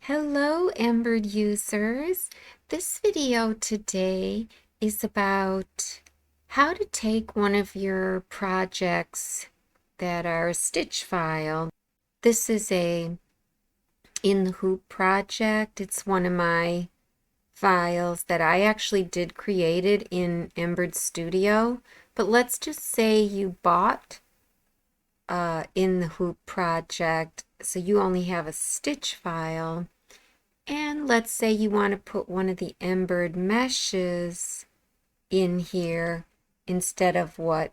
Hello, Embird users. This video today is about how to take one of your projects that are a stitch file. This is a in the hoop project. It's one of my files that I actually did created in Embird Studio. But let's just say you bought in the hoop project, so you only have a stitch file. And let's say you want to put one of the Embird meshes in here instead of what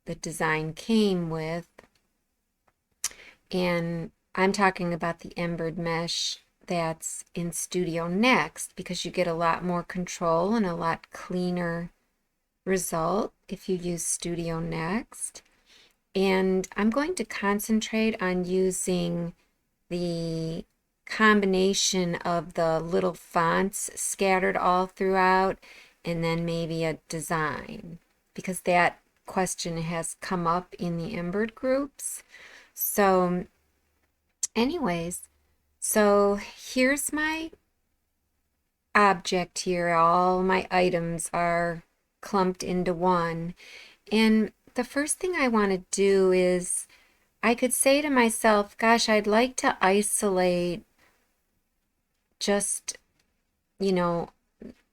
the design came with. And I'm talking about the Embird mesh that's in Studio Next, because you get a lot more control and a lot cleaner result if you use Studio Next. And I'm going to concentrate on using the combination of the little fonts scattered all throughout, and then maybe a design, because that question has come up in the Embird groups. So anyways, so here's my object here. All my items are clumped into one. And the first thing I want to do is I could say to myself, gosh, I'd like to isolate just,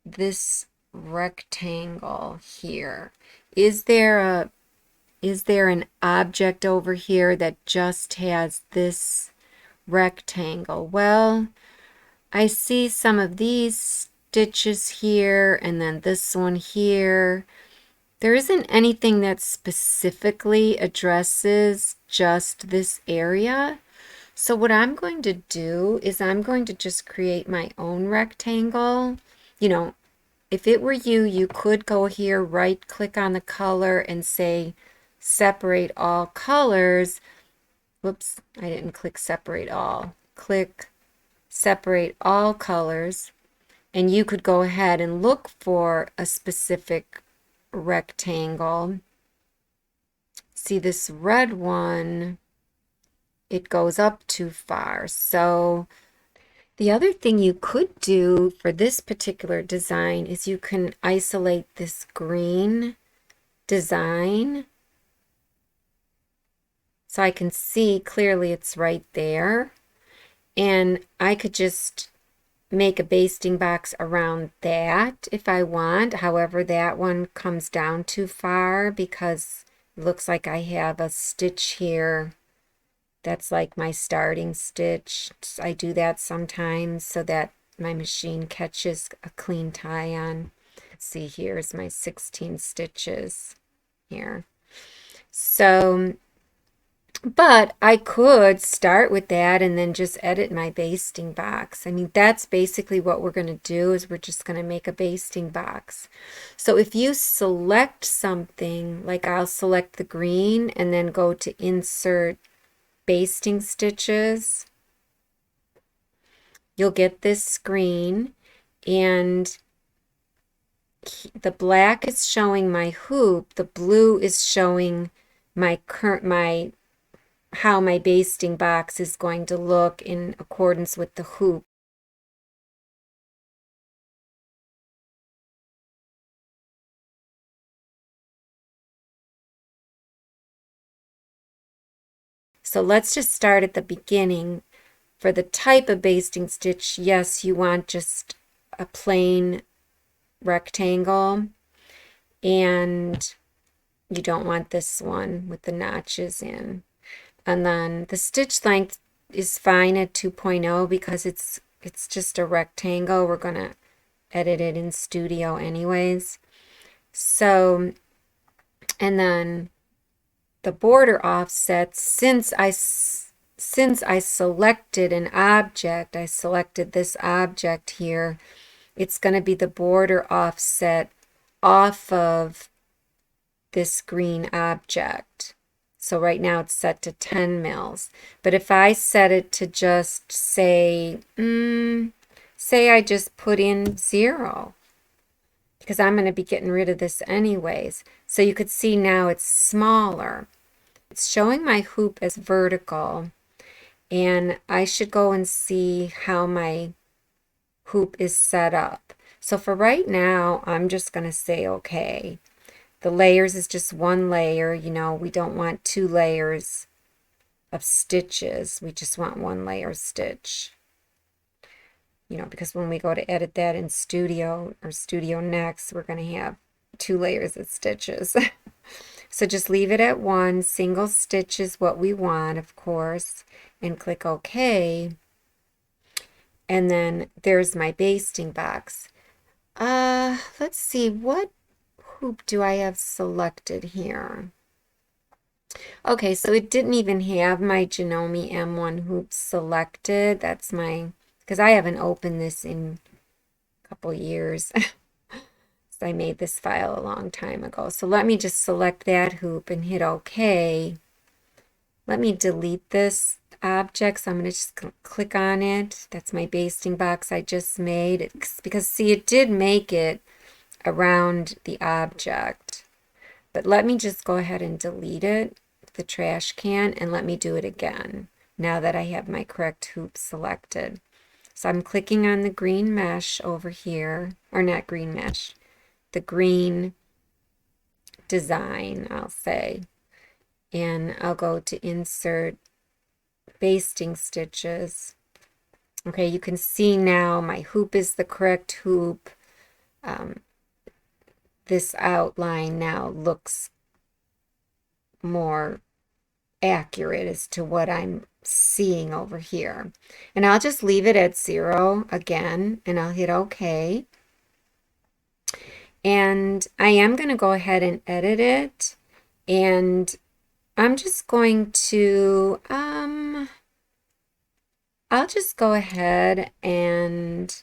this rectangle here. Is there an object over here that just has this rectangle? Well, I see some of these stitches here and then this one here. There isn't anything that specifically addresses just this area. So what I'm going to do is I'm going to just create my own rectangle. If it were you, you could go here, right click on the color and say separate all colors. Whoops, I didn't click separate all. Click separate all colors. And you could go ahead and look for a specific rectangle. See this red one, it goes up too far. So the other thing you could do for this particular design is you can isolate this green design. So I can see clearly it's right there. And I could just make a basting box around that if I want. However, that one comes down too far because it looks like I have a stitch here that's like my starting stitch. I do that sometimes so that my machine catches a clean tie on. Let's see, here's my 16 stitches here. So, but I could start with that and then just edit my basting box. I mean, that's basically what we're going to do, is we're just going to make a basting box. So if you select something, like I'll select the green and then go to insert basting stitches, you'll get this screen, and the black is showing my hoop, the blue is showing how my basting box is going to look in accordance with the hoop. So let's just start at the beginning. For the type of basting stitch, yes, you want just a plain rectangle, and you don't want this one with the notches in. And then the stitch length is fine at 2.0 because it's just a rectangle. We're going to edit it in Studio anyways. So, and then the border offsets, since I selected an object, I selected this object here, it's going to be the border offset off of this green object. So right now it's set to 10 mils. But if I set it to just say I just put in 0, because I'm going to be getting rid of this anyways. So you could see now it's smaller. It's showing my hoop as vertical. and I should go and see how my hoop is set up. So for right now, I'm just going to say okay. The layers is just one layer. You know, we don't want two layers of stitches. We just want one layer stitch. You know, because when we go to edit that in Studio or Studio Next, we're going to have two layers of stitches. So just leave it at one. Single stitch is what we want, of course, and click OK. And then there's my basting box. Let's see, what hoop do I have selected here? Okay, so it didn't even have my Janome M1 hoop selected. That's my, because I haven't opened this in a couple years. So I made this file a long time ago. So let me just select that hoop and hit OK. Let me delete this object. So I'm going to just click on it. That's my basting box I just made. It's because, see, it did make it around the object. But let me just go ahead and delete it, the trash can, and let me do it again now that I have my correct hoop selected. So I'm clicking on the green mesh over here, or not green mesh, the green design, I'll say. And I'll go to insert basting stitches. Okay, you can see now my hoop is the correct hoop. This outline now looks more accurate as to what I'm seeing over here. And I'll just leave it at 0 again, and I'll hit OK. And I am going to go ahead and edit it, and I'm just going to, I'll just go ahead and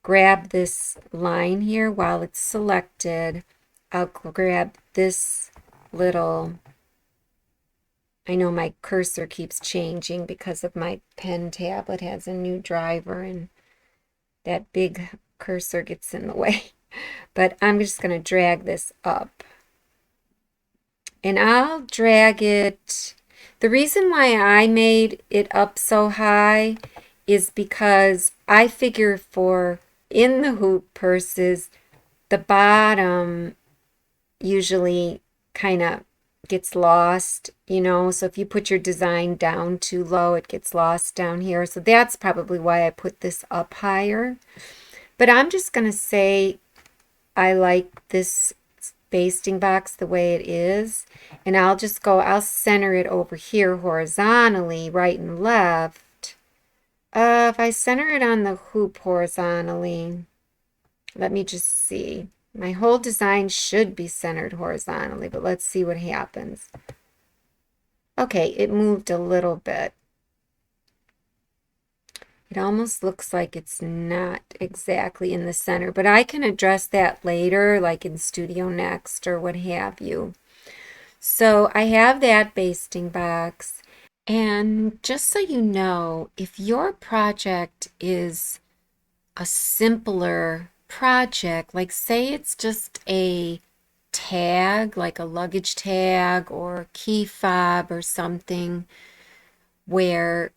grab this line here while it's selected. I'll grab this little, I know my cursor keeps changing because of my pen tablet has a new driver and that big cursor gets in the way. But I'm just going to drag this up. And I'll drag it. The reason why I made it up so high is because I figure for in the hoop purses, the bottom usually kind of gets lost, you know, so if you put your design down too low, it gets lost down here. So that's probably why I put this up higher. But I'm just going to say I like this basting box the way it is, and I'll just go, I'll center it over here horizontally, right and left. If I center it on the hoop horizontally, let me just see. My whole design should be centered horizontally, but let's see what happens. Okay, it moved a little bit. It almost looks like it's not exactly in the center, but I can address that later, like in Studio Next or what have you. So I have that basting box. And just so you know, if your project is a simpler project, like say it's just a tag, like a luggage tag or key fob or something, where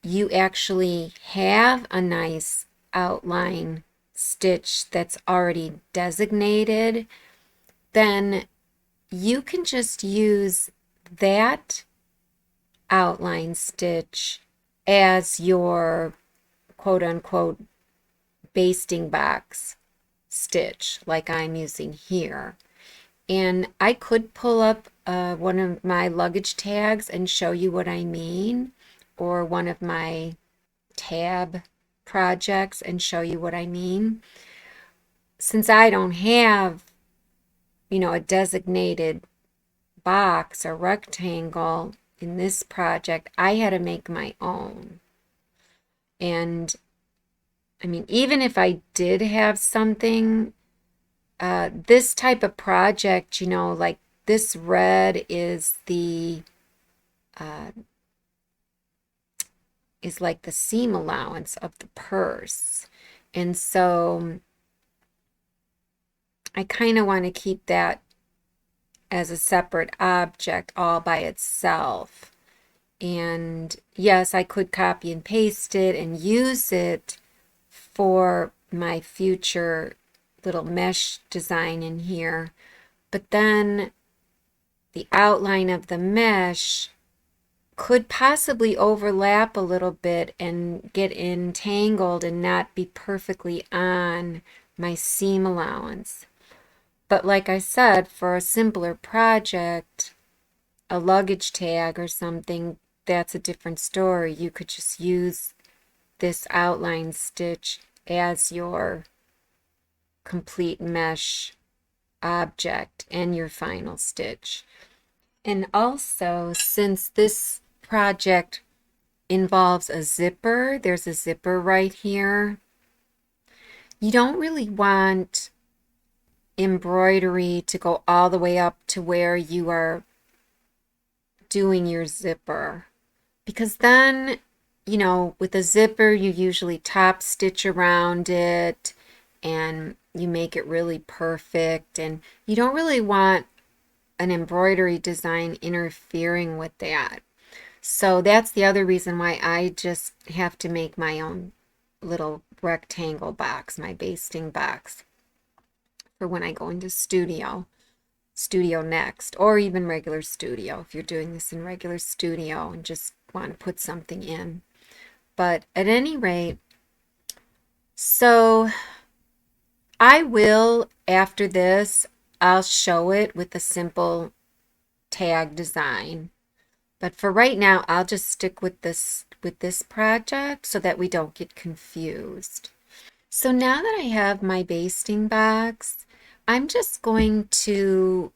you actually have a nice outline stitch that's already designated, then you can just use that outline stitch as your quote-unquote basting box stitch like I'm using here. And I could pull up one of my luggage tags and show you what I mean, or one of my tab projects and show you what I mean. Since I don't have, you know, a designated box or rectangle in this project, I had to make my own. And I mean, even if I did have something, this type of project, you know, like this red is the is like the seam allowance of the purse. And so I kind of want to keep that as a separate object all by itself. And yes, I could copy and paste it and use it for my future little mesh design in here. But then the outline of the mesh could possibly overlap a little bit and get entangled and not be perfectly on my seam allowance. But like I said, for a simpler project, a luggage tag or something, that's a different story. You could just use this outline stitch as your complete mesh object and your final stitch. And also, since this project involves a zipper, there's a zipper right here, you don't really want embroidery to go all the way up to where you are doing your zipper, because then, you know, with a zipper you usually top stitch around it and you make it really perfect, and you don't really want an embroidery design interfering with that. So that's the other reason why I just have to make my own little rectangle box, my basting box, for when I go into Studio Next, or even regular Studio, if you're doing this in regular Studio and just want to put something in. But at any rate, so I will, after this, I'll show it with a simple tag design. But for right now, I'll just stick with this project so that we don't get confused. So now that I have my basting box, I'm just going to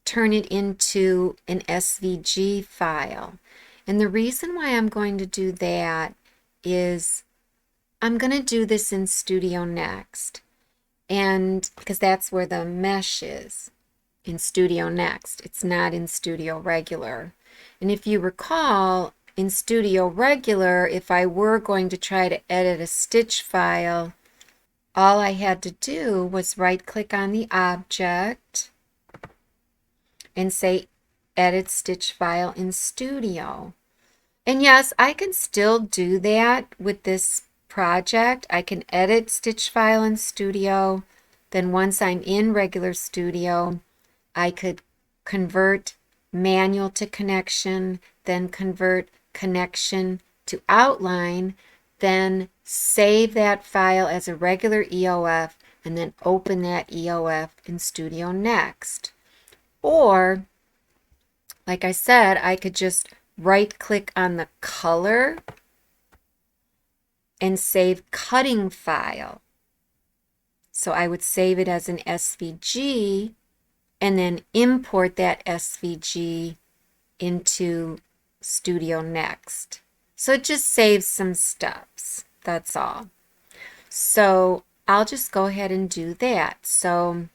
turn it into an SVG file. And the reason why I'm going to do that is I'm going to do this in Studio Next. And because that's where the mesh is, in Studio Next. It's not in Studio Regular. And if you recall, in Studio Regular, if I were going to try to edit a stitch file, all I had to do was right-click on the object and say Edit Stitch File in Studio. And yes, I can still do that with this project. I can edit stitch file in Studio. Then once I'm in regular Studio, I could convert manual to connection, then convert connection to outline, then save that file as a regular EOF, and then open that EOF in Studio Next. Or, like I said, I could just right-click on the color and save cutting file. So I would save it as an SVG and then import that SVG into Studio Next. So it just saves some steps. That's all. So I'll just go ahead and do that. So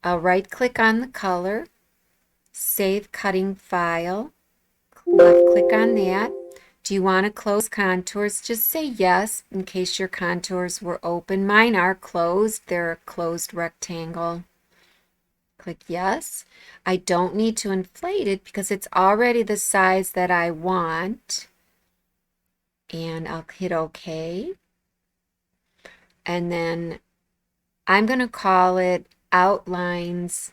I'll right-click on the color, save cutting file, left-click on that. Do you want to close contours? Just say yes in case your contours were open. Mine are closed. They're a closed rectangle. Click yes. I don't need to inflate it because it's already the size that I want. And I'll hit OK. And then I'm going to call it Outlines.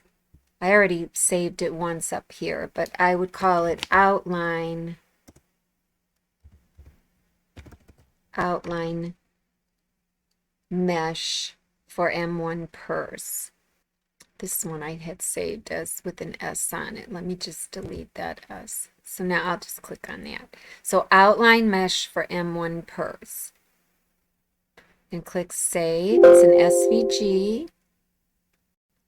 I already saved it once up here, but I would call it Outline Mesh for M1 Purse. This one I had saved as with an S on it. Let me just delete that S. So now I'll just click on that. So Outline Mesh for M1 Purse. And click Save. It's an SVG.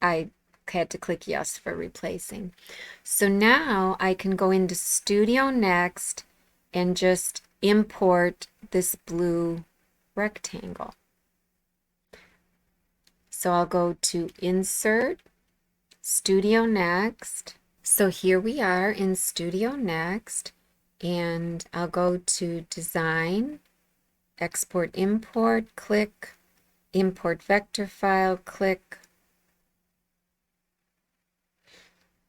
I had to click yes for replacing. So now I can go into Studio Next and just import this blue rectangle. So I'll go to Insert, Studio Next. So here we are in Studio Next, and I'll go to Design, Export Import, click, Import Vector File, click.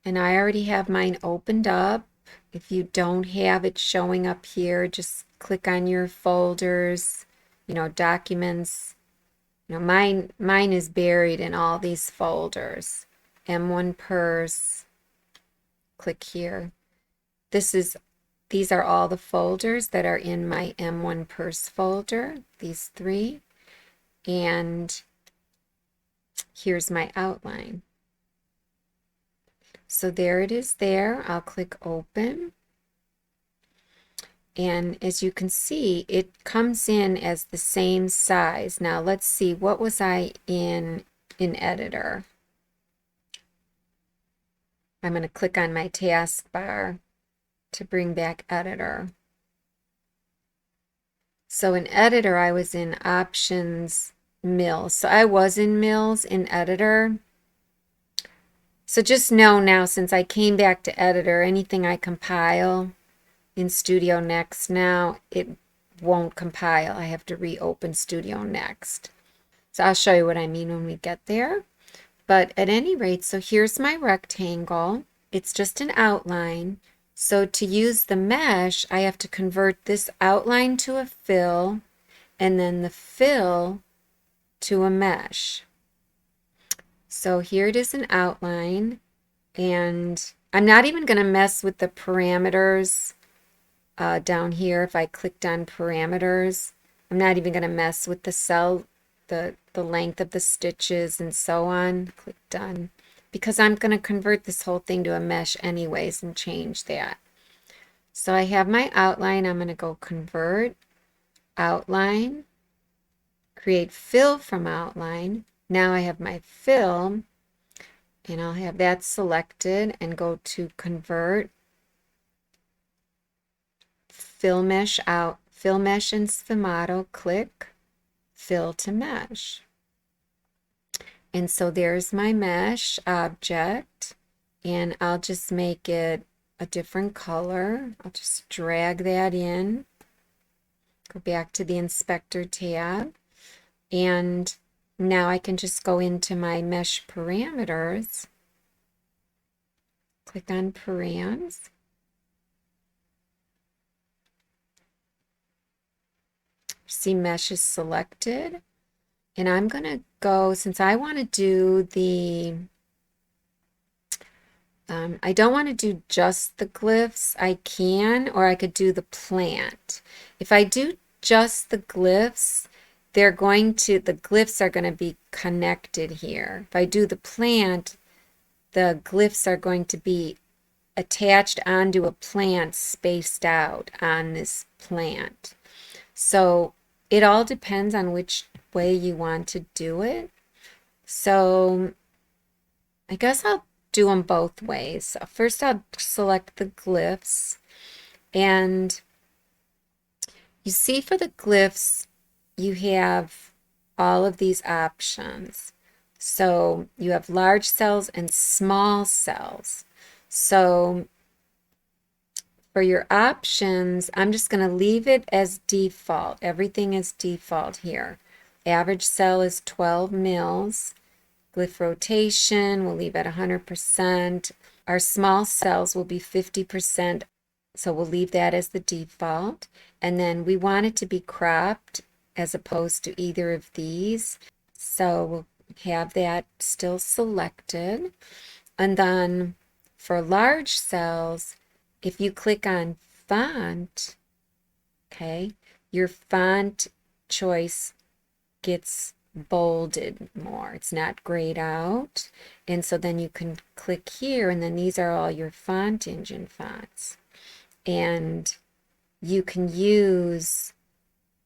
And I already have mine opened up. If you don't have it showing up here, just click on your folders, documents. Mine is buried in all these folders. M1 purse, click here. These are all the folders that are in my M1 purse folder, these three. And here's my outline. So there it is there. I'll click open. And as you can see, it comes in as the same size. Now let's see, what was I in editor? I'm going to click on my taskbar to bring back editor. So in editor, I was in options mills. So I was in mills in editor. So just know now, since I came back to editor, anything I compile in Studio Next now, it won't compile. I have to reopen Studio Next. So I'll show you what I mean when we get there. But at any rate, so here's my rectangle. It's just an outline. So to use the mesh, I have to convert this outline to a fill, and then the fill to a mesh. So here it is, an outline, and I'm not even going to mess with the parameters down here. If I clicked on parameters, I'm not even going to mess with the cell, the length of the stitches and so on. Click done, because I'm going to convert this whole thing to a mesh anyways and change that. So I have my outline. I'm going to go convert, outline, create fill from outline. Now I have my fill, and I'll have that selected and go to convert, fill mesh out, fill mesh in sfumato, click fill to mesh. And so there's my mesh object, and I'll just make it a different color. I'll just drag that in, go back to the inspector tab, and now I can just go into my mesh parameters, click on params, see mesh is selected, and I'm going to go, since I want to do the I don't want to do just the glyphs. I can, or I could do the plant. If I do just the glyphs, the glyphs are going to be connected here. If I do the plant, the glyphs are going to be attached onto a plant spaced out on this plant. So it all depends on which way you want to do it. So I guess I'll do them both ways. So first I'll select the glyphs, and you see for the glyphs you have all of these options. So you have large cells and small cells. So for your options, I'm just going to leave it as default. Everything is default here. Average cell is 12 mils. Glyph rotation, we'll leave at 100%. Our small cells will be 50%, so we'll leave that as the default. And then we want it to be cropped as opposed to either of these. So we'll have that still selected. And then for large cells, if you click on font, okay, your font choice gets bolded more. It's not grayed out. And so then you can click here, and then these are all your font engine fonts. And you can use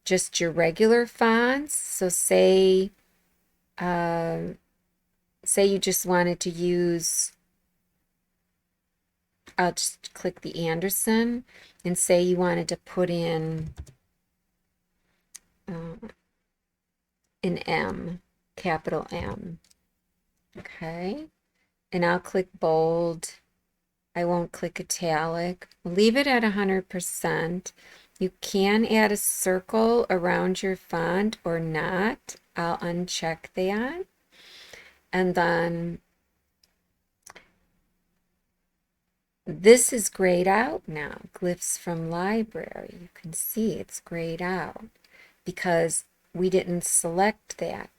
just your regular fonts. So say you just wanted to use, I'll just click the Anderson, and say you wanted to put in an M, capital M. Okay, and I'll click bold. I won't click italic. Leave it at 100%. You can add a circle around your font or not. I'll uncheck that. And then this is grayed out now. Glyphs from library. You can see it's grayed out because we didn't select that.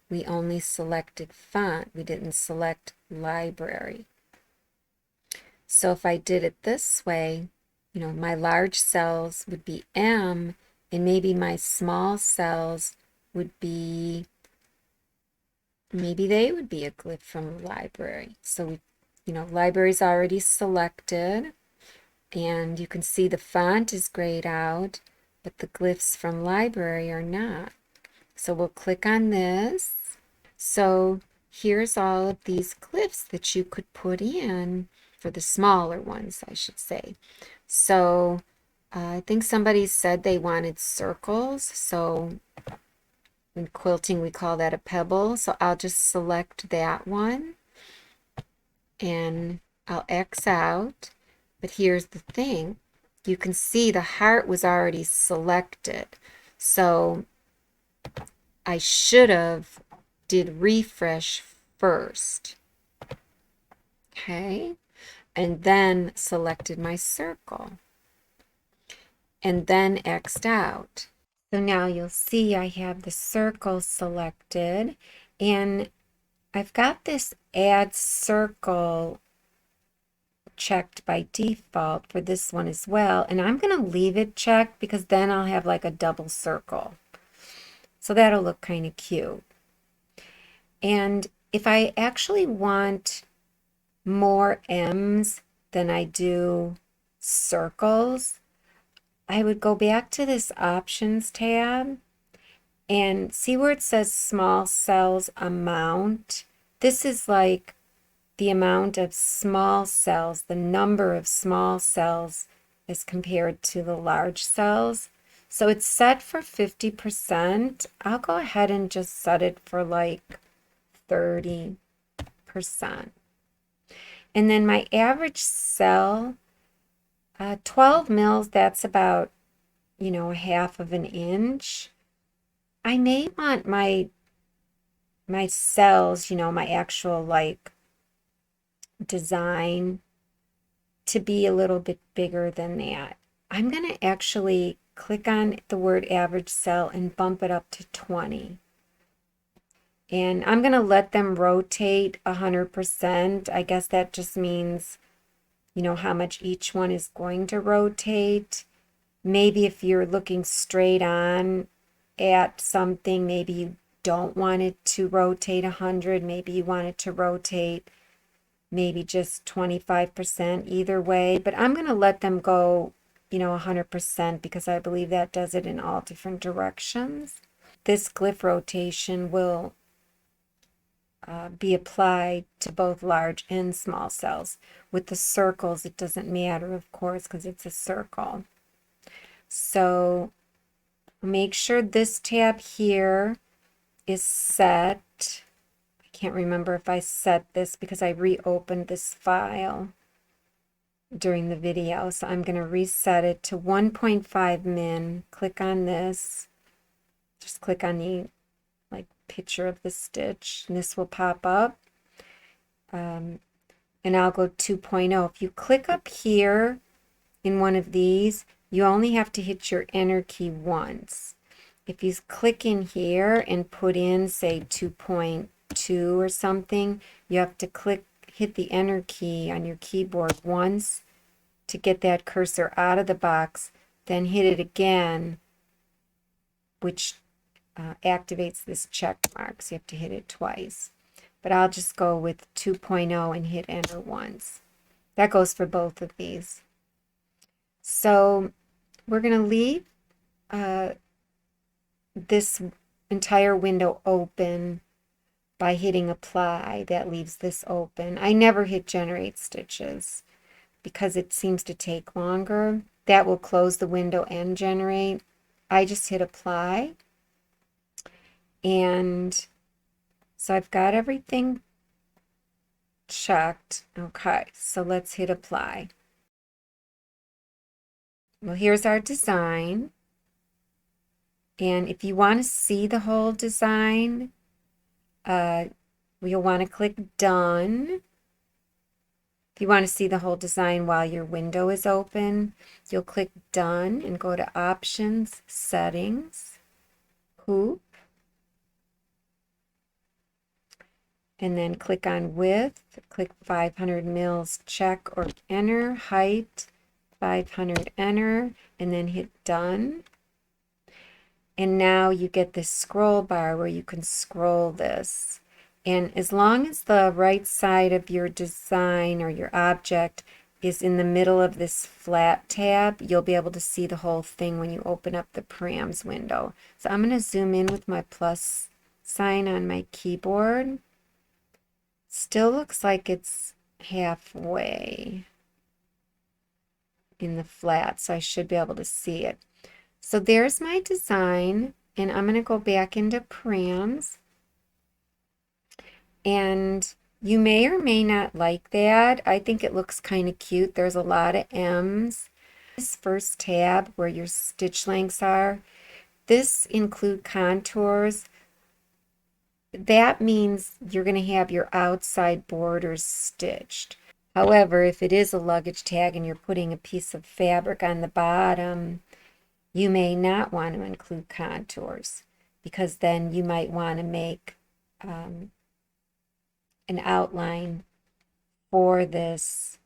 We only selected font. We didn't select library. So if I did it this way, you know, my large cells would be M, and maybe my small cells would be, maybe they would be a glyph from the library. So, you know, library's already selected, and you can see the font is grayed out, but the glyphs from library are not. So we'll click on this. So here's all of these glyphs that you could put in for the smaller ones, I should say. So I think somebody said they wanted circles. So in quilting, we call that a pebble. So I'll just select that one and I'll X out. But here's the thing. You can see the heart was already selected. So I should have did refresh first. Okay. And then selected my circle. And then X'd out. So now you'll see I have the circle selected, and I've got this add circle checked by default for this one as well, and I'm going to leave it checked because then I'll have like a double circle. So that'll look kind of cute. And if I actually want more M's than I do circles, I would go back to this options tab and see where it says small cells amount. This is like the amount of small cells, the number of small cells as compared to the large cells. So it's set for 50%. I'll go ahead and just set it for like 30%. And then my average cell, 12 mils, that's about, you know, 1/2 of an inch. I may want my cells, you know, my actual like design to be a little bit bigger than that. I'm going to actually click on the word average cell and bump it up to 20. And I'm going to let them rotate 100%. I guess that just means, you know, how much each one is going to rotate. Maybe if you're looking straight on at something, maybe you don't want it to rotate 100. Maybe you want it to rotate maybe just 25%, either way. But I'm going to let them go, you know, 100% because I believe that does it in all different directions. This glyph rotation will be applied to both large and small cells. With the circles, it doesn't matter, of course, because it's a circle. So make sure this tab here is set. I can't remember if I set this because I reopened this file during the video. So I'm going to reset it to 1.5 min. Click on this. Just click on the like picture of the stitch and this will pop up. And I'll go 2.0. If you click up here in one of these, you only have to hit your enter key once. If you click in here and put in, say, 2.2 or something, you have to hit the enter key on your keyboard once to get that cursor out of the box, then hit it again, which activates this check mark. So you have to hit it twice. But I'll just go with 2.0 and hit enter once. That goes for both of these. So we're going to leave this entire window open by hitting apply. That leaves this open. I never hit generate stitches because it seems to take longer. That will close the window and generate. I just hit apply. And so I've got everything checked. Okay, so let's hit apply. Well, here's our design. And if you want to see the whole design, you'll want to click done. If you want to see the whole design while your window is open, you'll click Done and go to Options, Settings, Hoop, and then click on Width, click 500 mils, check or enter, height, 500, enter, and then hit Done. And now you get this scroll bar where you can scroll this. And as long as the right side of your design or your object is in the middle of this flat tab, you'll be able to see the whole thing when you open up the params window. So I'm going to zoom in with my plus sign on my keyboard. Still looks like it's halfway in the flat, so I should be able to see it. So there's my design, and I'm going to go back into params. And you may or may not like that. I think it looks kind of cute. There's a lot of M's. This first tab where your stitch lengths are, this include contours. That means you're going to have your outside borders stitched. However, if it is a luggage tag and you're putting a piece of fabric on the bottom, you may not want to include contours, because then you might want to make an outline for this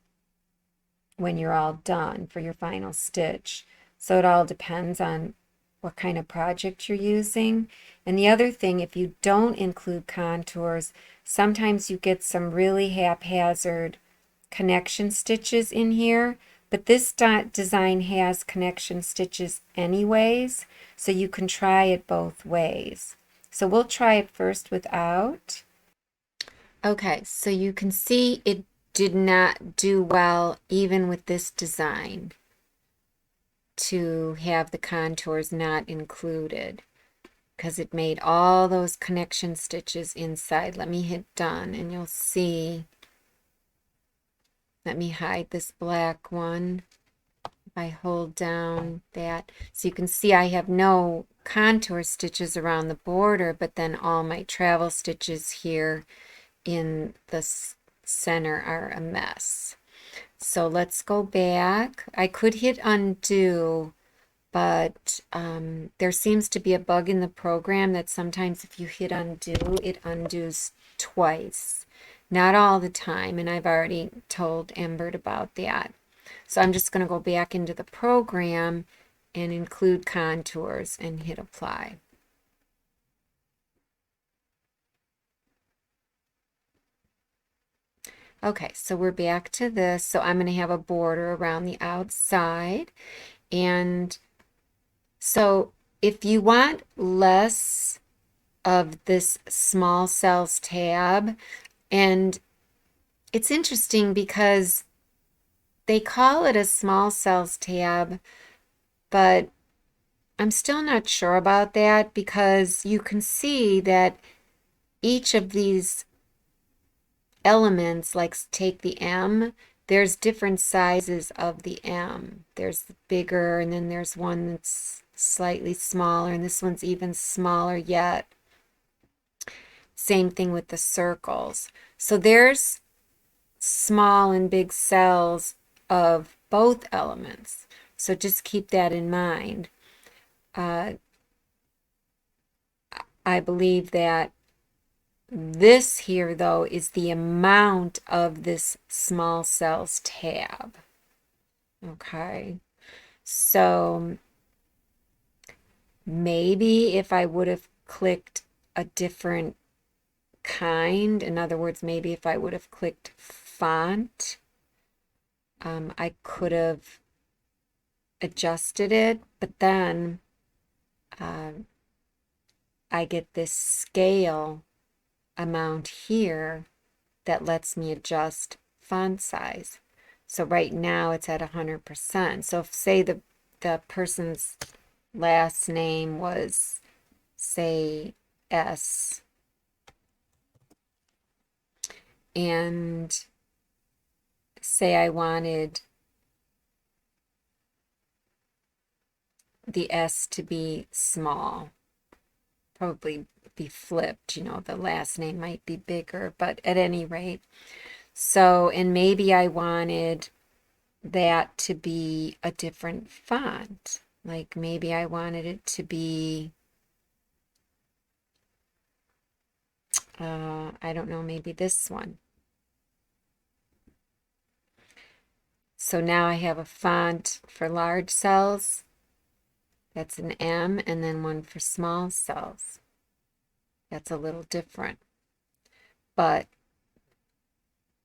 when you're all done for your final stitch. So it all depends on what kind of project you're using. And the other thing, if you don't include contours, sometimes you get some really haphazard connection stitches in here, but this design has connection stitches anyways, so you can try it both ways. So we'll try it first without. Okay, so you can see it did not do well even with this design to have the contours not included, because it made all those connection stitches inside. Let me hit done and you'll see. Let me hide this black one. If I hold down that, so you can see I have no contour stitches around the border, but then all my travel stitches here in the center are a mess. So let's go back. I could hit undo, but there seems to be a bug in the program that sometimes if you hit undo, it undoes twice. Not all the time, and I've already told Embird about that. So I'm just going to go back into the program and include contours and hit apply. Okay, so we're back to this. So I'm going to have a border around the outside. And so if you want less of this small cells tab, and it's interesting because they call it a small cells tab, but I'm still not sure about that, because you can see that each of these elements, like take the M, there's different sizes of the M. There's the bigger, and then there's one that's slightly smaller, and this one's even smaller yet. Same thing with the circles. So there's small and big cells of both elements. So just keep that in mind. I believe that this here, though, is the amount of this small cells tab. Okay, so maybe if I would have clicked a different kind, in other words, maybe if I would have clicked font, I could have adjusted it, but then I get this scale amount here that lets me adjust font size. So right now it's at 100%. So if, say, the person's last name was, say, S, and say I wanted the S to be small, probably be flipped, you know, the last name might be bigger, but at any rate, So, and maybe I wanted that to be a different font. Like maybe I wanted it to be, I don't know, maybe this one. So now I have a font for large cells. That's an M, and then one for small cells. That's a little different. But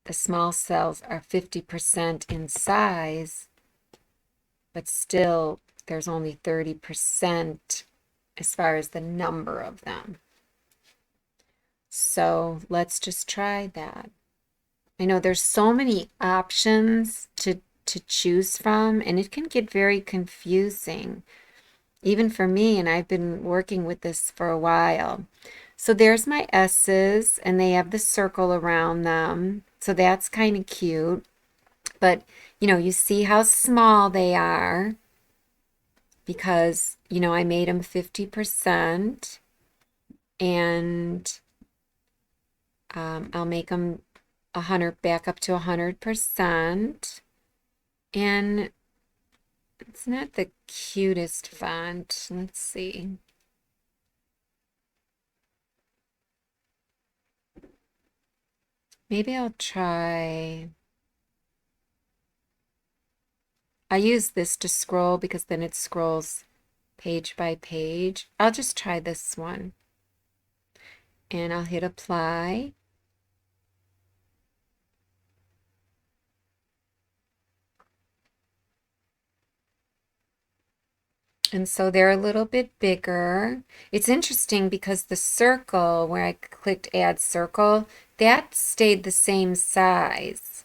the small cells are 50% in size, but still there's only 30% as far as the number of them. So let's just try that. I know there's so many options to choose from, and it can get very confusing, even for me, and I've been working with this for a while. So there's my S's, and they have the circle around them. So that's kind of cute. But, you see how small they are because, I made them 50%, and I'll make them 100, back up to 100%. And it's not the cutest font. Let's see. Maybe I'll try. I use this to scroll because then it scrolls page by page. I'll just try this one. And I'll hit apply. And so they're a little bit bigger. It's interesting because the circle, where I clicked add circle, that stayed the same size,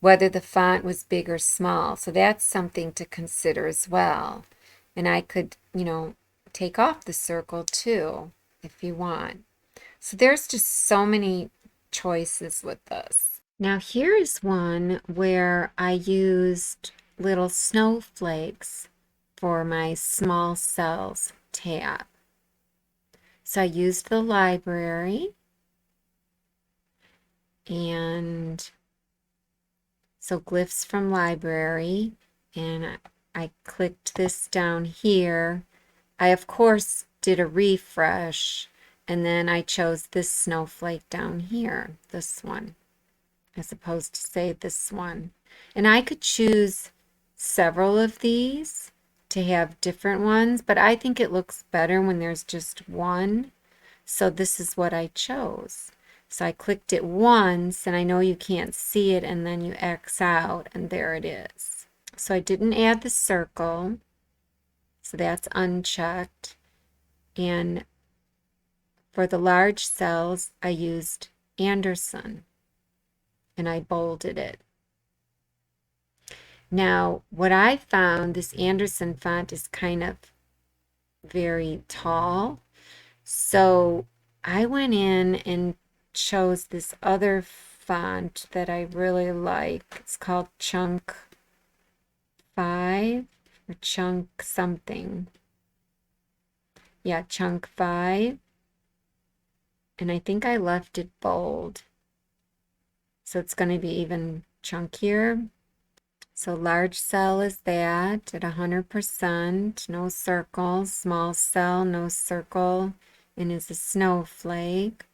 whether the font was big or small. So that's something to consider as well. And I could, take off the circle too, if you want. So there's just so many choices with this. Now here is one where I used little snowflakes for my small cells tab. So I used the library, and so glyphs from library, and I clicked this down here. I of course did a refresh, and then I chose this snowflake down here, this one, as opposed to say this one. And I could choose several of these to have different ones, but I think it looks better when there's just one. So this is what I chose. So I clicked it once, and I know you can't see it, and then you X out, and there it is. So I didn't add the circle, so that's unchecked. And for the large cells, I used Anderson, and I bolded it. Now, what I found, this Anderson font is kind of very tall. So I went in and chose this other font that I really like. It's called Chunk 5 or Chunk something. Yeah, Chunk 5. And I think I left it bold. So it's going to be even chunkier. So large cell is that at 100%, no circle. Small cell, no circle, and is a snowflake.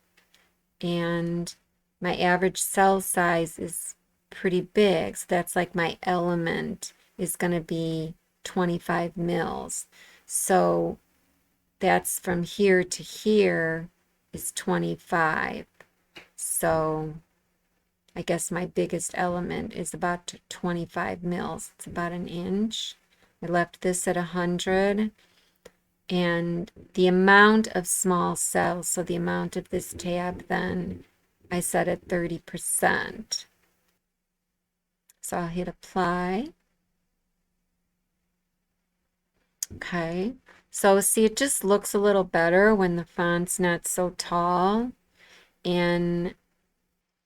And my average cell size is pretty big. So that's like my element is going to be 25 mils. So that's from here to here is 25. So I guess my biggest element is about 25 mils. It's about an inch. I left this at 100. And the amount of small cells, so the amount of this tab, then I set at 30%. So I'll hit apply. Okay. So see, it just looks a little better when the font's not so tall. And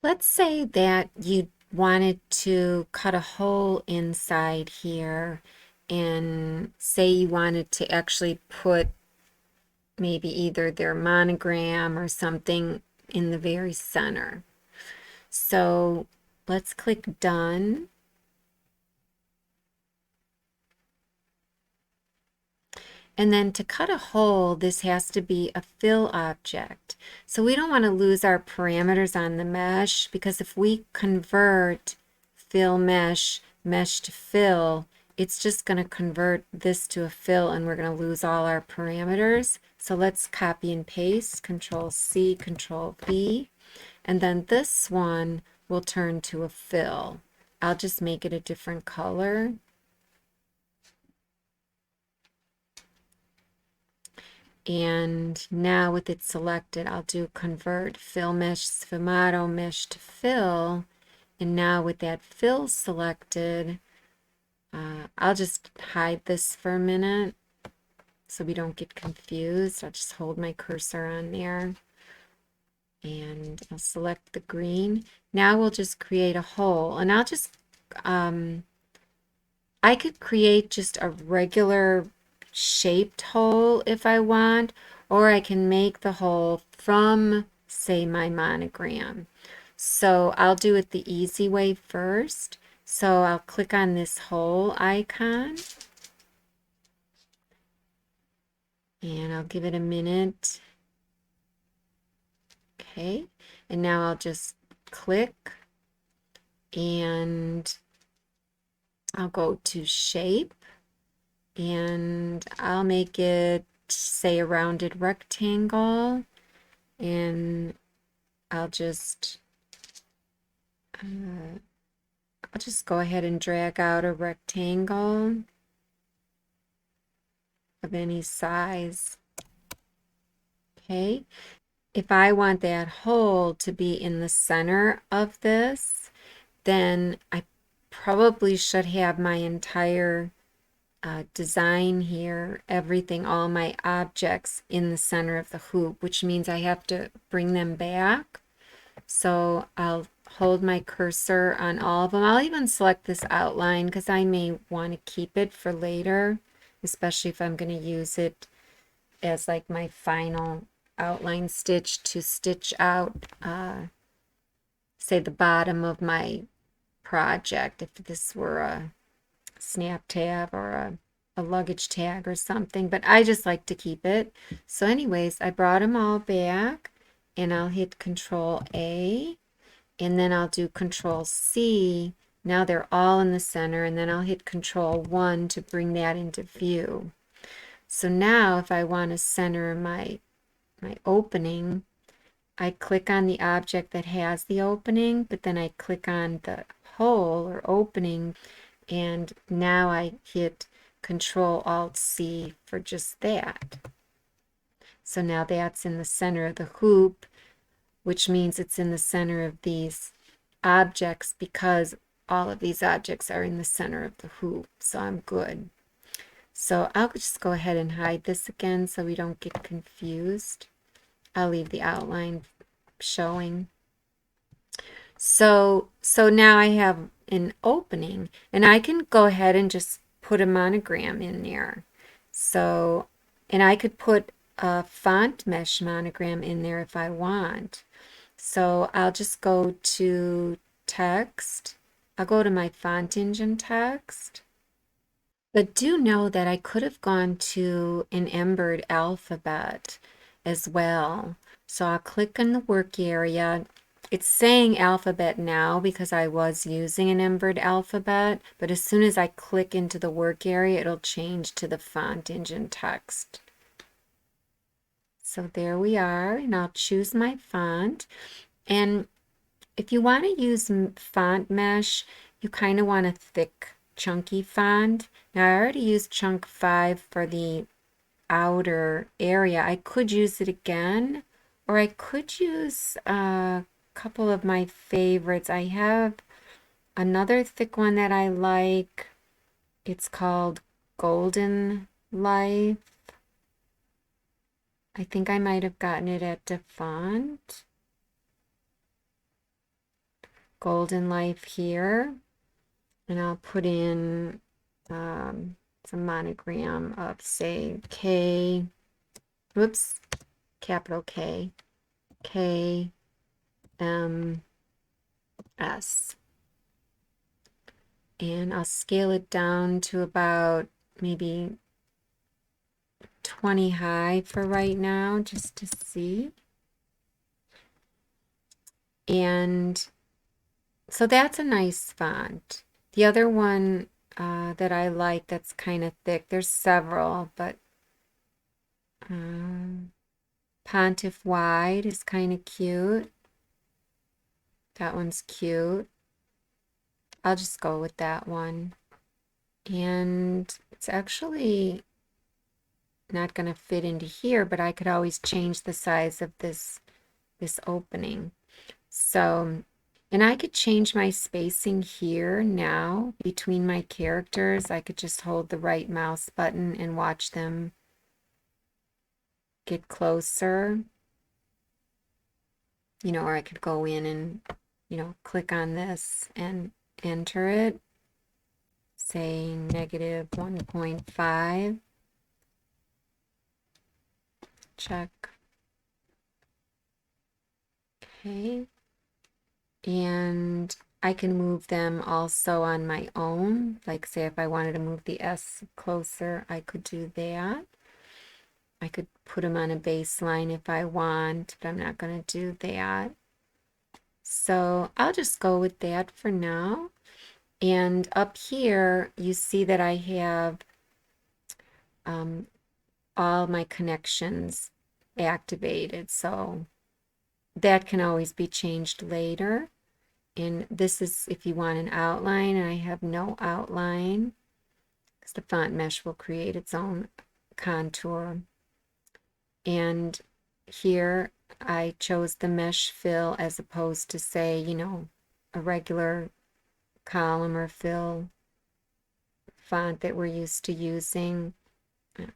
let's say that you wanted to cut a hole inside here, and say you wanted to actually put maybe either their monogram or something in the very center. So let's click done. And then to cut a hole, this has to be a fill object. So we don't want to lose our parameters on the mesh, because if we convert fill mesh, mesh to fill, it's just going to convert this to a fill and we're going to lose all our parameters. So let's copy and paste, Control C, Control V, and then this one will turn to a fill. I'll just make it a different color. And now with it selected, I'll do convert fill mesh sfumato mesh to fill. And now with that fill selected, I'll just hide this for a minute so we don't get confused. I'll just hold my cursor on there and I'll select the green. Now we'll just create a hole, and I'll just, I could create just a regular shaped hole if I want, or I can make the hole from, say, my monogram. So I'll do it the easy way first. So I'll click on this hole icon and I'll give it a minute. Okay, and now I'll just click and I'll go to shape and I'll make it, say, a rounded rectangle, and I'll just go ahead and drag out a rectangle of any size. Okay, if I want that hole to be in the center of this, then I probably should have my entire design here, everything, all my objects in the center of the hoop, which means I have to bring them back. So I'll hold my cursor on all of them. I'll even select this outline because I may want to keep it for later, especially if I'm going to use it as like my final outline stitch to stitch out, say, the bottom of my project, if this were a snap tab or a luggage tag or something, but I just like to keep it. So anyways, I brought them all back and I'll hit Control A and then I'll do Control C. Now they're all in the center, and then I'll hit Control 1 to bring that into view. So now if I want to center my opening, I click on the object that has the opening, but then I click on the hole or opening, and now I hit Control Alt C for just that. So now that's in the center of the hoop, which means it's in the center of these objects because all of these objects are in the center of the hoop. So I'm good. So I'll just go ahead and hide this again so we don't get confused. I'll leave the outline showing. So now I have an opening, and I can go ahead and just put a monogram in there. So, and I could put a font mesh monogram in there if I want. So I'll just go to text. I'll go to my font engine text. But do know that I could have gone to an Embird alphabet as well. So I'll click on the work area. It's saying alphabet now because I was using an Embird alphabet, but as soon as I click into the work area, it'll change to the font engine text. So there we are, and I'll choose my font. And if you want to use font mesh, you kind of want a thick, chunky font. Now I already used chunk 5 for the outer area. I could use it again, or I could use a couple of my favorites. I have another thick one that I like. It's called Golden Life. I think I might have gotten it at DeFont. Golden Life here. And I'll put in some monogram of, say, K, whoops, capital K, K, M, S. And I'll scale it down to about maybe 20 high for right now, just to see. And so that's a nice font. The other one that I like that's kind of thick, there's several, but Pontiff Wide is kind of cute. That one's cute. I'll just go with that one. And it's actually not going to fit into here, but I could always change the size of this opening. So, and I could change my spacing here now between my characters. I could just hold the right mouse button and watch them get closer. You know, or I could go in and, you know, click on this and enter it. Say negative 1.5. Check. Okay. And I can move them also on my own. Like say if I wanted to move the S closer, I could do that. I could put them on a baseline if I want, but I'm not going to do that. So I'll just go with that for now. And up here, you see that I have all my connections activated. So that can always be changed later. And this is if you want an outline, and I have no outline because the font mesh will create its own contour. And here I chose the mesh fill as opposed to, say, you know, a regular column or fill font that we're used to using.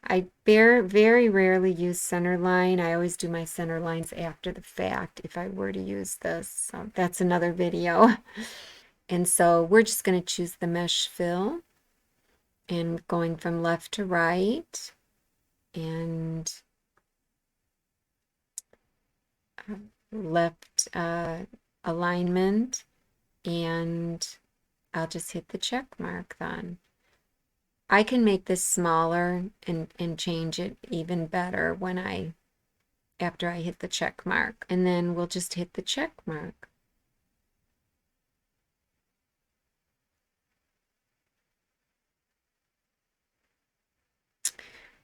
I very rarely use center line. I always do my center lines after the fact if I were to use this. So that's another video. And so we're just going to choose the mesh fill and going from left to right and left alignment, and I'll just hit the check mark then. I can make this smaller and change it even better when after I hit the check mark, and then we'll just hit the check mark.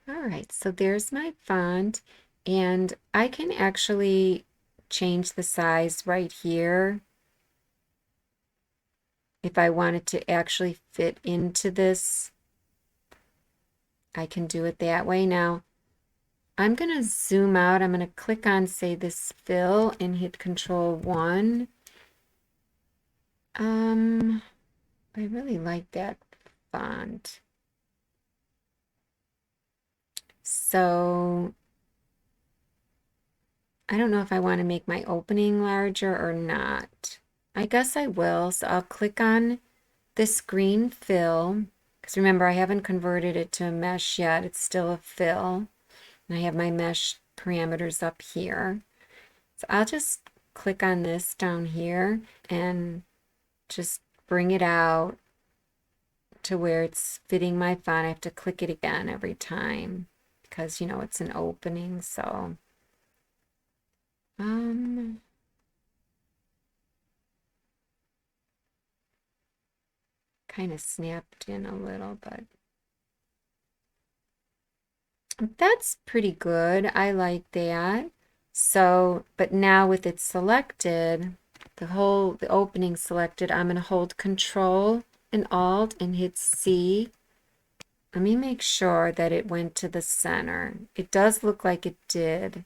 All right, so there's my font, and I can actually change the size right here if I wanted to actually fit into this. I can do it that way. Now, I'm going to zoom out. I'm going to click on, say, this fill and hit Control 1. I really like that font. So I don't know if I want to make my opening larger or not. I guess I will. So I'll click on this green fill, because remember, I haven't converted it to a mesh yet. It's still a fill. And I have my mesh parameters up here. So I'll just click on this down here and just bring it out to where it's fitting my font. I have to click it again every time because, you know, it's an opening. So kind of snapped in a little, but that's pretty good. I like that. So, but now with it selected, the opening selected, I'm going to hold Control and Alt and hit C. Let me make sure that it went to the center. It does look like it did,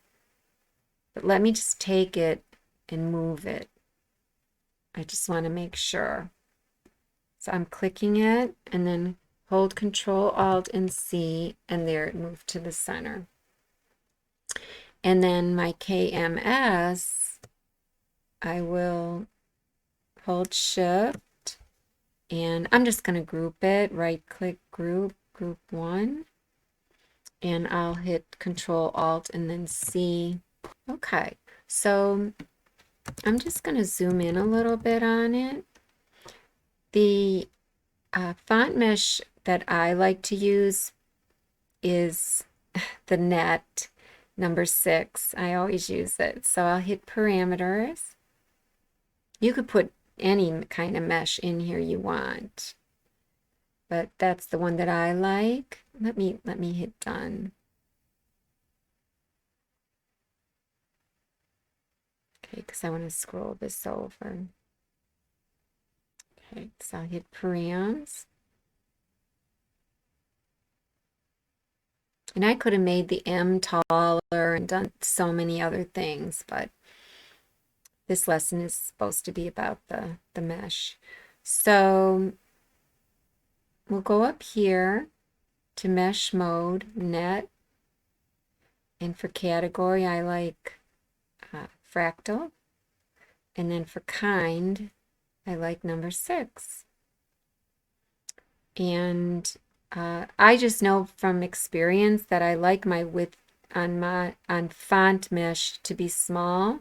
but let me just take it and move it. I just want to make sure. So I'm clicking it and then hold Control, Alt, and C, and there it moved to the center. And then my KMS, I will hold Shift, and I'm just going to group it, right-click, group 1, and I'll hit Control, Alt, and then C. Okay, so I'm just going to zoom in a little bit on it. The Font mesh that I like to use is the net number 6. I always use it. So I'll hit parameters. You could put any kind of mesh in here you want, but that's the one that I like. Let me hit done. Okay, because I want to scroll this over. Okay, so I'll hit params. And I could have made the M taller and done so many other things, but this lesson is supposed to be about the mesh. So we'll go up here to mesh mode, net, and for category I like fractal, and then for kind I like number 6. And I just know from experience that I like my width on font mesh to be small.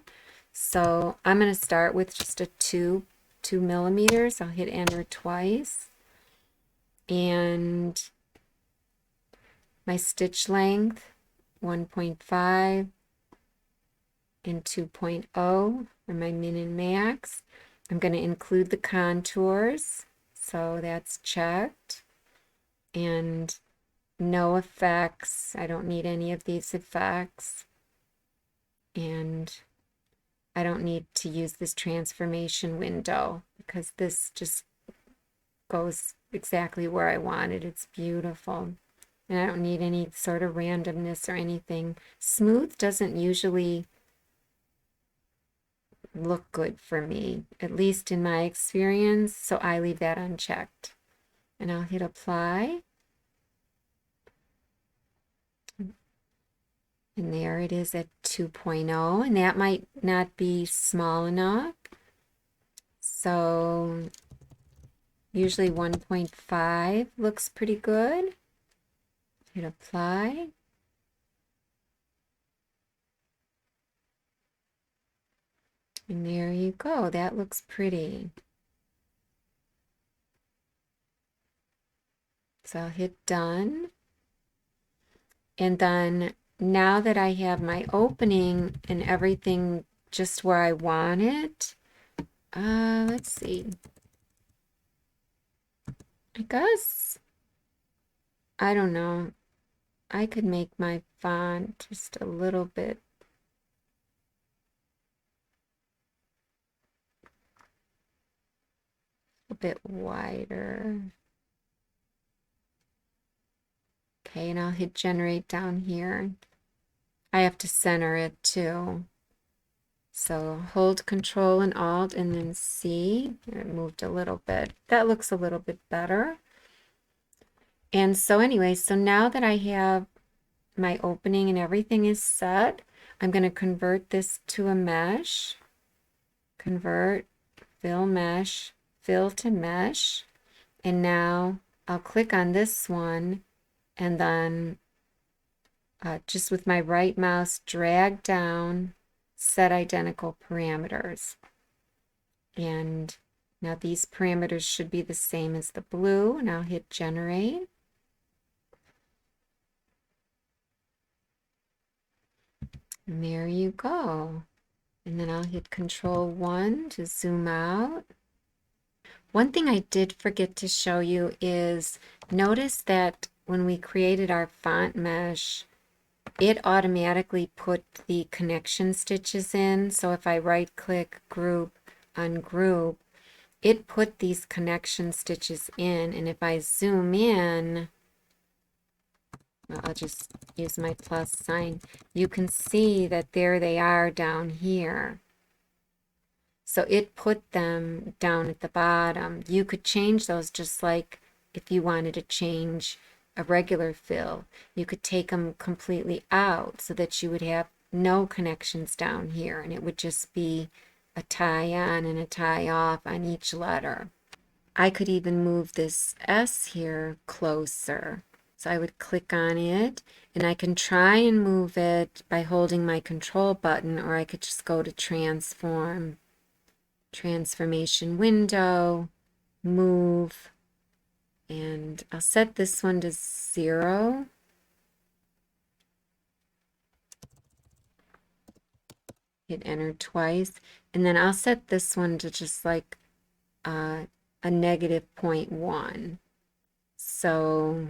So I'm going to start with just a 2 millimeters. I'll hit enter twice. And my stitch length, 1.5 and 2.0 are my min and max. I'm going to include the contours. So that's checked. And no effects. I don't need any of these effects. And I don't need to use this transformation window because this just goes exactly where I want it. It's beautiful. And I don't need any sort of randomness or anything. Smooth doesn't usually look good for me, at least in my experience, so I leave that unchecked. And I'll hit apply. And there it is at 2.0, and that might not be small enough. So usually 1.5 looks pretty good. Hit apply. And there you go. That looks pretty. So I'll hit done. And then now that I have my opening and everything just where I want it, let's see. I guess, I don't know. I could make my font just a little bit wider. Okay, and I'll hit generate down here. I have to center it too. So hold Control and Alt and then C. It moved a little bit. That looks a little bit better. And so anyway, so now that I have my opening and everything is set, I'm going to convert this to a mesh. Convert, fill mesh, fill to mesh. And now I'll click on this one and then just with my right mouse, drag down, set identical parameters. And now these parameters should be the same as the blue, and I'll hit generate. And there you go. And then I'll hit Control 1 to zoom out. One thing I did forget to show you is notice that when we created our font mesh, it automatically put the connection stitches in. So if I right click, group, ungroup, it put these connection stitches in. And if I zoom in, well, I'll just use my plus sign, you can see that there they are down here. So it put them down at the bottom. You could change those just like if you wanted to change a regular fill. You could take them completely out so that you would have no connections down here, and it would just be a tie on and a tie off on each letter. I could even move this S here closer. So I would click on it, and I can try and move it by holding my control button, or I could just go to transformation window, move, And I'll set this one to 0. Hit enter twice. And then I'll set this one to just like a negative 0.1. So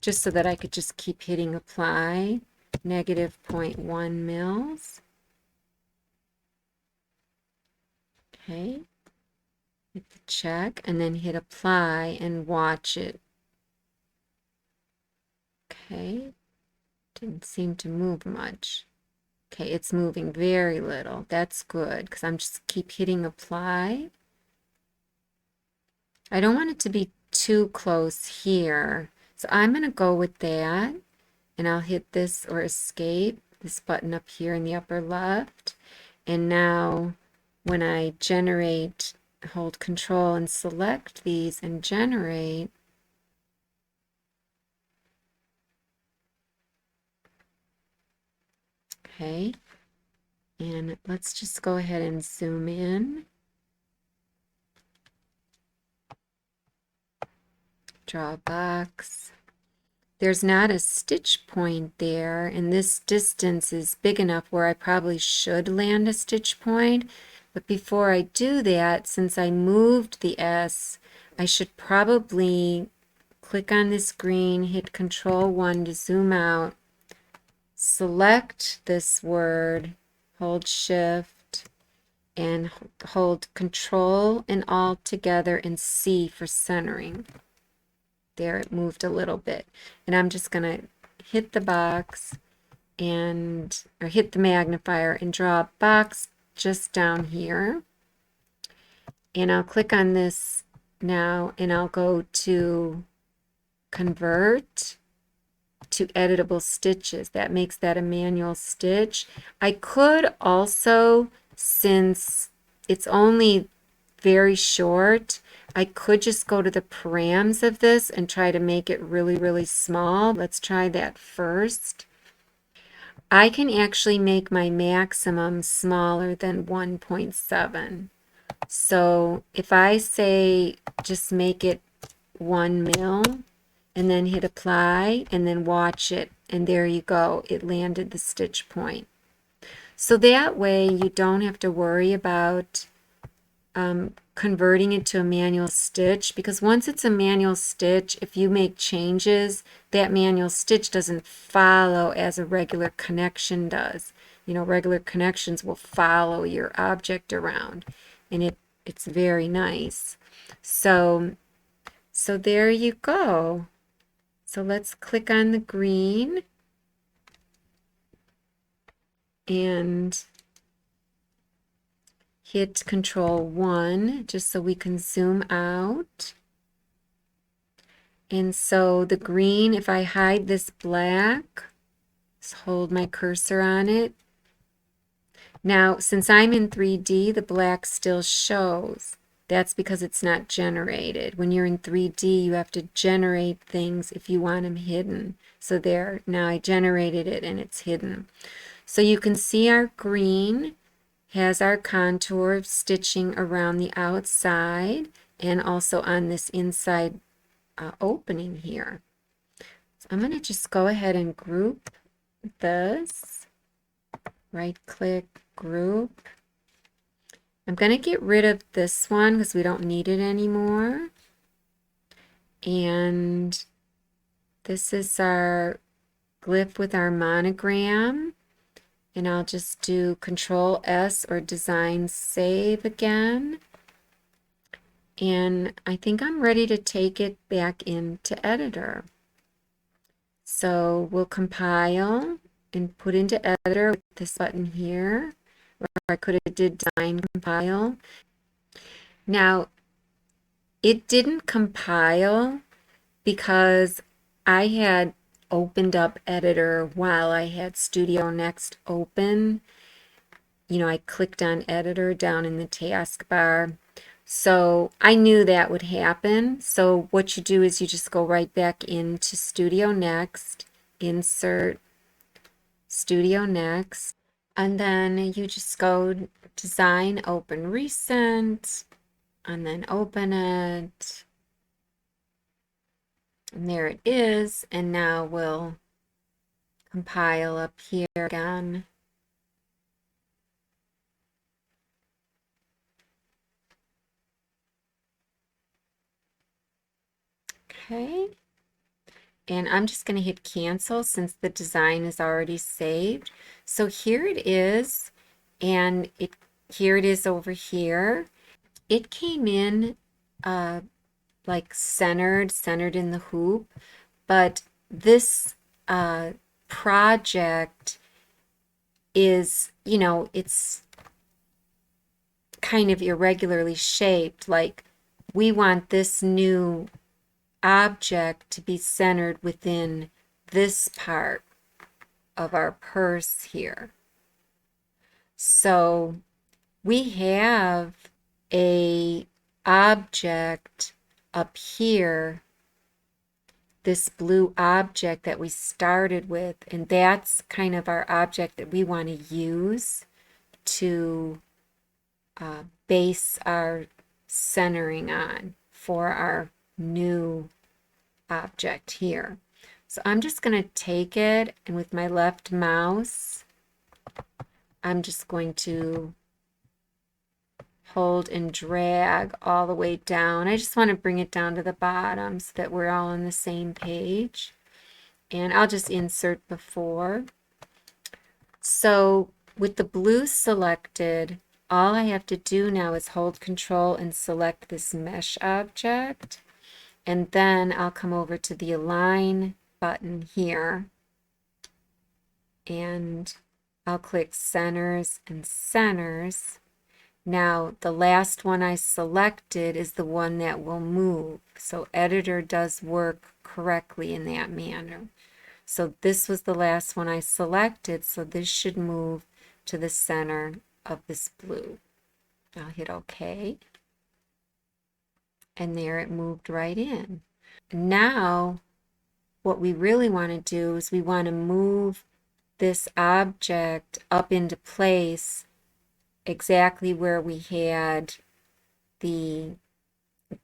just so that I could just keep hitting apply, negative 0.1 mils. Okay, hit the check and then hit apply and watch it. Okay, didn't seem to move much. Okay, it's moving very little. That's good because I'm just keep hitting apply. I don't want it to be too close here. So I'm going to go with that, and I'll hit this or escape, this button up here in the upper left. And now when I generate, hold control and select these and generate, okay, and let's just go ahead and zoom in. Draw a box. There's not a stitch point there, and this distance is big enough where I probably should land a stitch point. But before I do that, since I moved the S, I should probably click on this green, hit Control 1 to zoom out, select this word, hold Shift, and hold Control and Alt together and C for centering. There, it moved a little bit. And I'm just going to hit the box or hit the magnifier and draw a box just down here. And I'll click on this now and I'll go to convert to editable stitches. That makes that a manual stitch. I could also, since it's only very short, I could just go to the params of this and try to make it really, really small. Let's try that first. I can actually make my maximum smaller than 1.7. So if I say just make it 1 mil and then hit apply and then watch it, and there you go, it landed the stitch point. So that way you don't have to worry about converting it to a manual stitch, because once it's a manual stitch, if you make changes, that manual stitch doesn't follow as a regular connection does. You know, regular connections will follow your object around, and it's very nice. So there you go. So let's click on the green and hit Control 1 just so we can zoom out. And so the green, if I hide this black, just hold my cursor on it. Now, since I'm in 3D, the black still shows. That's because it's not generated. When you're in 3D, you have to generate things if you want them hidden. So there, now I generated it and it's hidden. So you can see our green has our contour of stitching around the outside and also on this inside opening here. So I'm going to just go ahead and group this. Right click, group. I'm going to get rid of this one because we don't need it anymore. And this is our glyph with our monogram. And I'll just do Control S or Design Save again. And I think I'm ready to take it back into Editor. So we'll compile and put into Editor with this button here. Or I could have did Design Compile. Now, it didn't compile because I had opened up Editor while I had Studio Next open. You know, I clicked on Editor down in the taskbar. So I knew that would happen. So what you do is you just go right back into Studio Next, Insert, Studio Next, and then you just go Design, Open Recent, and then open it. And there it is. And now we'll compile up here again. Okay. And I'm just going to hit cancel since the design is already saved. So here it is, and here it is over here. It came in like centered in the hoop, but this project is, you know, it's kind of irregularly shaped. Like we want this new object to be centered within this part of our purse here. So we have a object up here, this blue object that we started with, and that's kind of our object that we want to use to base our centering on for our new object here. So I'm just going to take it, and with my left mouse, I'm just going to hold and drag all the way down. I just want to bring it down to the bottom so that we're all on the same page. And I'll just insert before. So with the blue selected, all I have to do now is hold Control and select this mesh object. And then I'll come over to the Align button here. And I'll click Centers and Centers. Now, the last one I selected is the one that will move. So Editor does work correctly in that manner. So this was the last one I selected, so this should move to the center of this blue. I'll hit OK. And there it moved right in. Now, what we really want to do is we want to move this object up into place exactly where we had the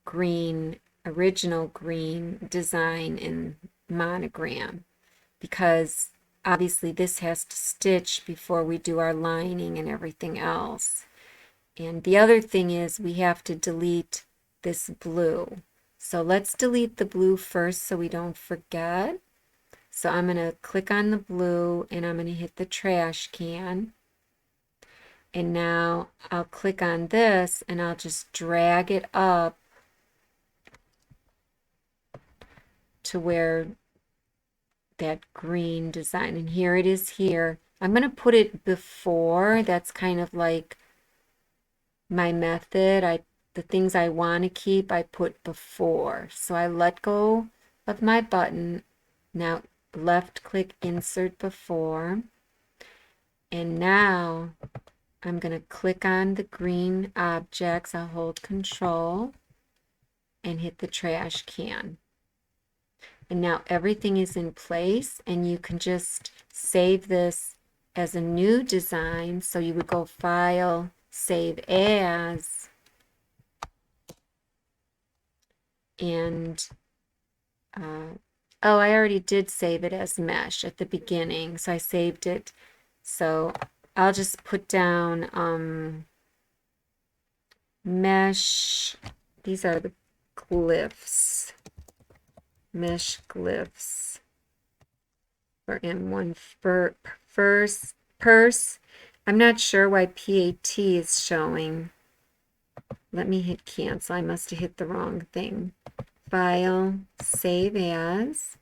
green, original green design and monogram, because obviously this has to stitch before we do our lining and everything else. And the other thing is we have to delete this blue. So let's delete the blue first so we don't forget. So I'm going to click on the blue and I'm going to hit the trash can. And now I'll click on this and I'll just drag it up to where that green design, and here it is here. I'm going to put it before. That's kind of like my method. The things I want to keep, I put before. So I let go of my button. Now left click Insert Before. And now I'm going to click on the green objects. I'll hold Control and hit the trash can. And now everything is in place, and you can just save this as a new design. So you would go File, Save As, and oh, I already did save it as mesh at the beginning, so I saved it. So I'll just put down mesh. These are the glyphs. Mesh glyphs for M1 purse. I'm not sure why PAT is showing. Let me hit cancel. I must have hit the wrong thing. File, Save As,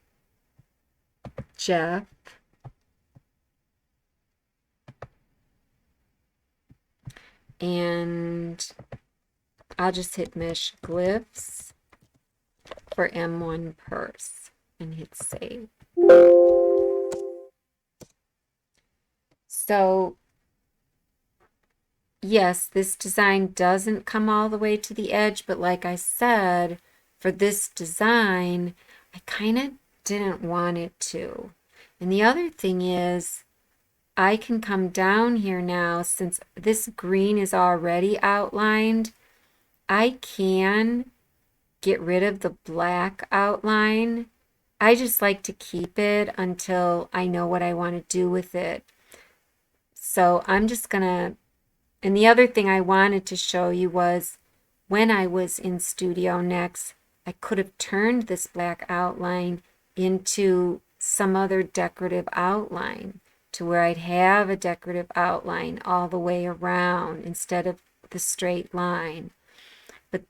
Jeff. And I'll just hit Mesh Glyphs for M1 purse and hit Save. So yes, this design doesn't come all the way to the edge, but like I said, for this design, I kind of didn't want it to. And the other thing is, I can come down here now, since this green is already outlined, I can get rid of the black outline I just like to keep it until I know what I want to do with it. So I'm just gonna, and the other thing I wanted to show you was when I was in Studio Next, I could have turned this black outline into some other decorative outline to where I'd have a decorative outline all the way around instead of the straight line. But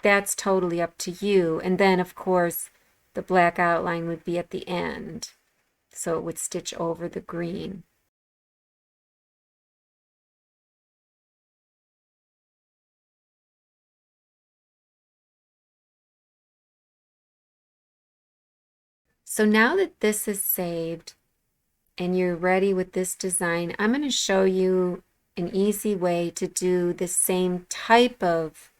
that's totally up to you. And then, of course, the black outline would be at the end, so it would stitch over the green. So now that this is saved and you're ready with this design, I'm going to show you an easy way to do the same type of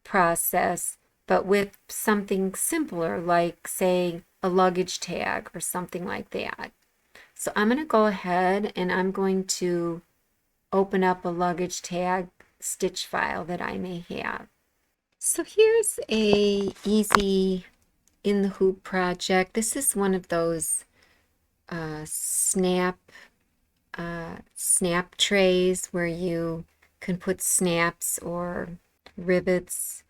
process, but with something simpler, like say a luggage tag or something like that. So I'm going to go ahead and I'm going to open up a luggage tag stitch file that I may have. So here's a easy in the hoop project. This is one of those snap trays where you can put snaps or rivets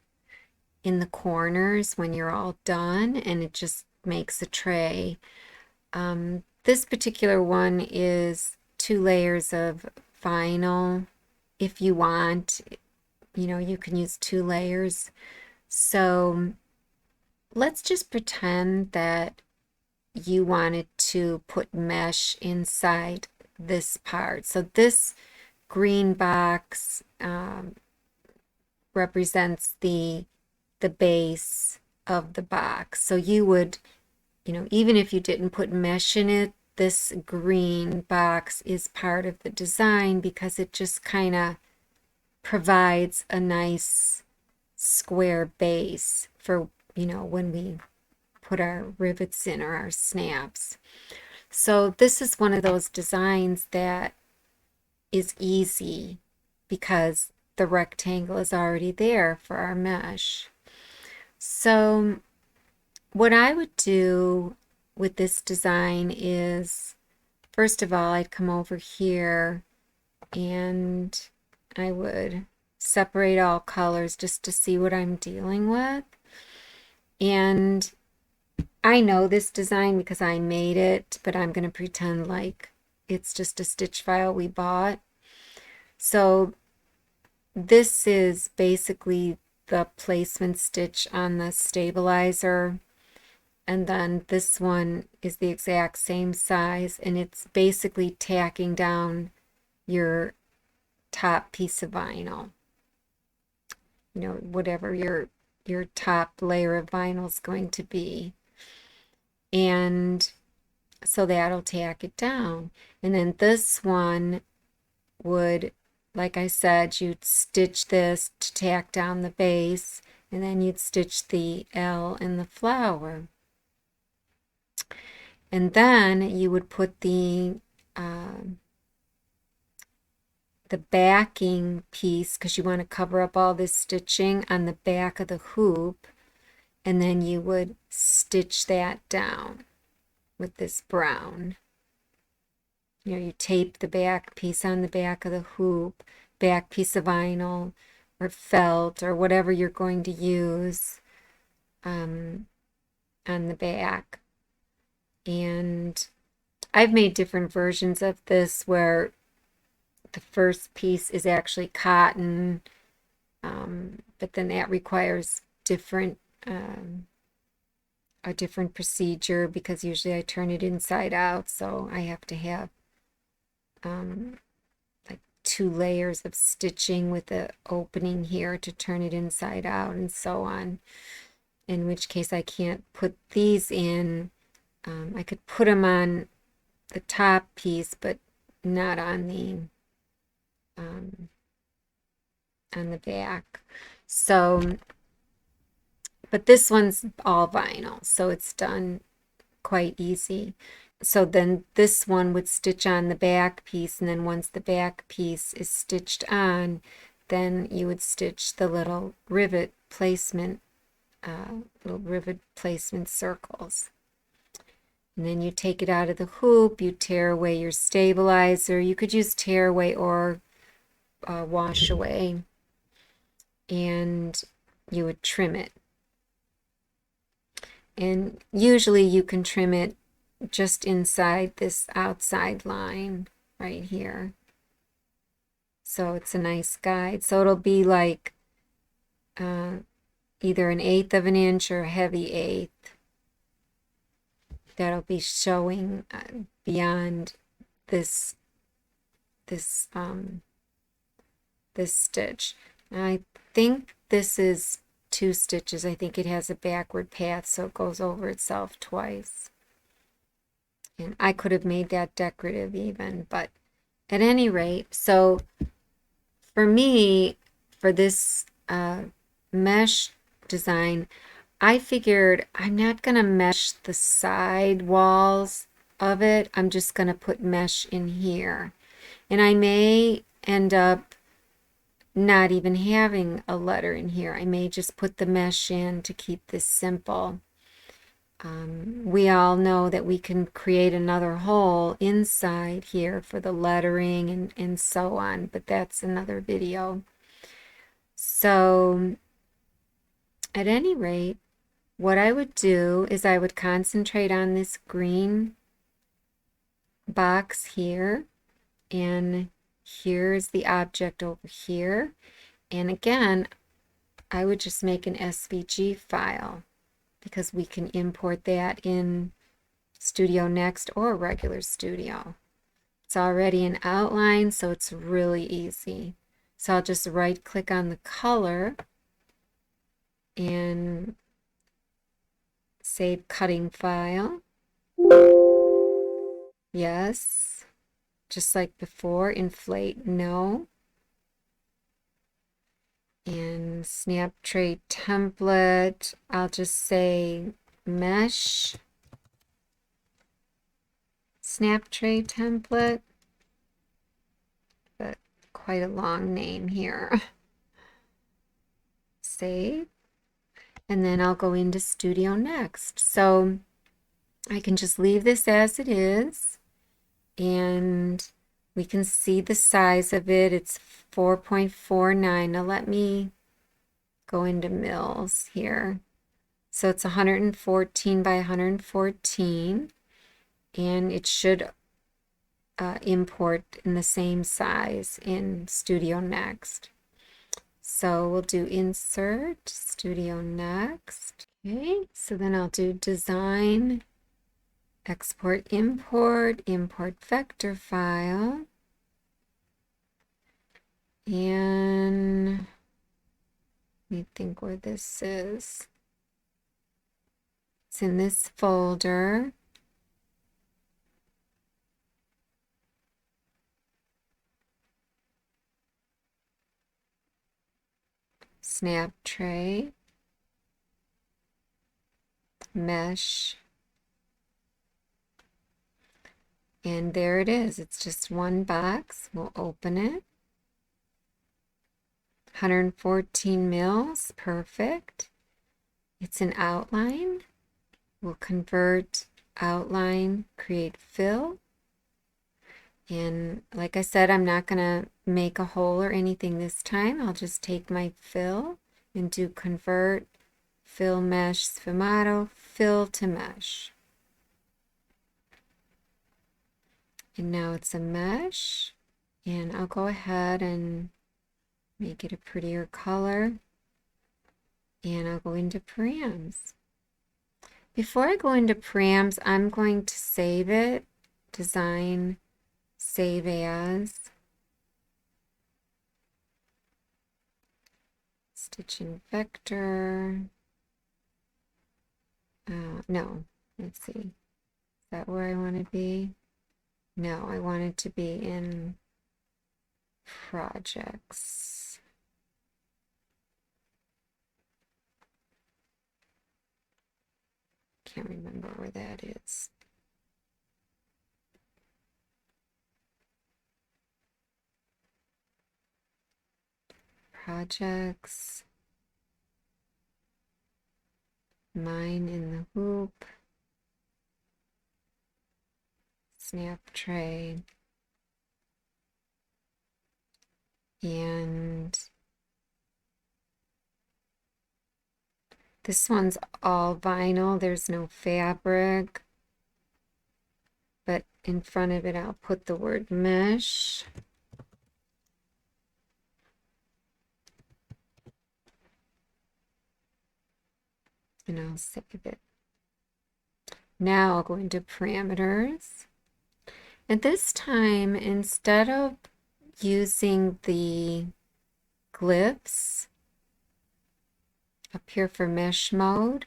in the corners when you're all done, and it just makes a tray. This particular one is 2 layers of vinyl. If you want, you know, you can use 2 layers. So let's just pretend that you wanted to put mesh inside this part. So this green box represents the base of the box. So you would, you know, even if you didn't put mesh in it, this green box is part of the design because it just kind of provides a nice square base for, you know, when we put our rivets in or our snaps. So this is one of those designs that is easy because the rectangle is already there for our mesh. So what I would do with this design is, first of all, I'd come over here and I would separate all colors just to see what I'm dealing with. And I know this design because I made it, but I'm going to pretend like it's just a stitch file we bought. So this is basically the placement stitch on the stabilizer. And then this one is the exact same size, and it's basically tacking down your top piece of vinyl. You know, whatever your top layer of vinyl is going to be. And so that'll tack it down. And then this one would, like I said, you'd stitch this to tack down the base, and then you'd stitch the L in the flower. And then you would put the backing piece, because you want to cover up all this stitching on the back of the hoop, and then you would stitch that down with this brown. You know, you tape the back piece on the back of the hoop, back piece of vinyl or felt or whatever you're going to use on the back. And I've made different versions of this where the first piece is actually cotton, but then that requires a different procedure because usually I turn it inside out, so I have to have like 2 layers of stitching with the opening here to turn it inside out and so on, in which case I can't put these in. I could put them on the top piece, but not on the back. So, but this one's all vinyl, so it's done quite easy. So then this one would stitch on the back piece, and then once the back piece is stitched on, then you would stitch the little rivet placement little rivet placement circles. And then you take it out of the hoop, you tear away your stabilizer. You could use tear away or wash away, and you would trim it. And usually you can trim it just inside this outside line right here. So it's a nice guide. So it'll be like either an 1/8 of an inch or a heavy 1/8. That'll be showing beyond this stitch. I think this is 2 stitches. I think it has a backward path, so it goes over itself twice. And I could have made that decorative even, but at any rate, so for me, for this mesh design, I figured I'm not going to mesh the side walls of it. I'm just going to put mesh in here. And I may end up not even having a letter in here. I may just put the mesh in to keep this simple. We all know that we can create another hole inside here for the lettering and so on, but that's another video. So at any rate, what I would do is I would concentrate on this green box here, and here's the object over here. And again, I would just make an SVG file because we can import that in Studio Next or regular Studio. It's already an outline, so it's really easy. So I'll just right click on the color and save cutting file. Yes. Just like before, inflate, no. And snap tray template, I'll just say mesh snap tray template, but quite a long name here. Save. And then I'll go into Studio Next. So I can just leave this as it is, and we can see the size of it. It's 4.49. Now let me go into mils here. So it's 114 by 114, and it should import in the same size in Studio Next. So we'll do Insert, Studio Next. Okay, so then I'll do Design, Export, Import Vector File. And let me think where this is. It's in this folder. Snap tray, mesh, and there it is. It's just one box. We'll open it. 114 mils, perfect. It's an outline. We'll convert outline, create fill. And like I said, I'm not going to make a hole or anything this time. I'll just take my fill and do convert, fill mesh, sfumato, fill to mesh. And now it's a mesh. And I'll go ahead and make it a prettier color. And I'll go into params. Before I go into params, I'm going to save it, design, save as, stitching vector. No, let's see. Is that where I want to be? No, I want it to be in projects. Can't remember where that is. Projects. mine in the hoop, snap tray, and this one's all vinyl. There's no fabric, but in front of it I'll put the word mesh. And I'll save it. Now I'll go into parameters. And this time, instead of using the glyphs up here for mesh mode,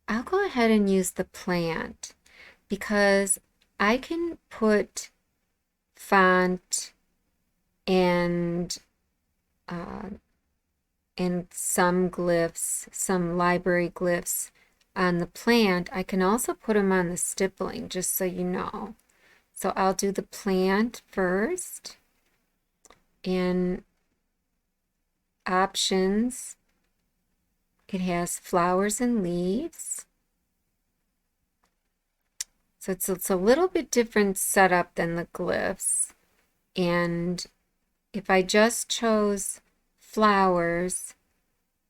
I'll go ahead and use the plant because I can put font and some glyphs, some library glyphs on the plant. I can also put them on the stippling, just so you know. So I'll do the plant first. In options, it has flowers and leaves. So it's a little bit different setup than the glyphs. And if I just chose flowers,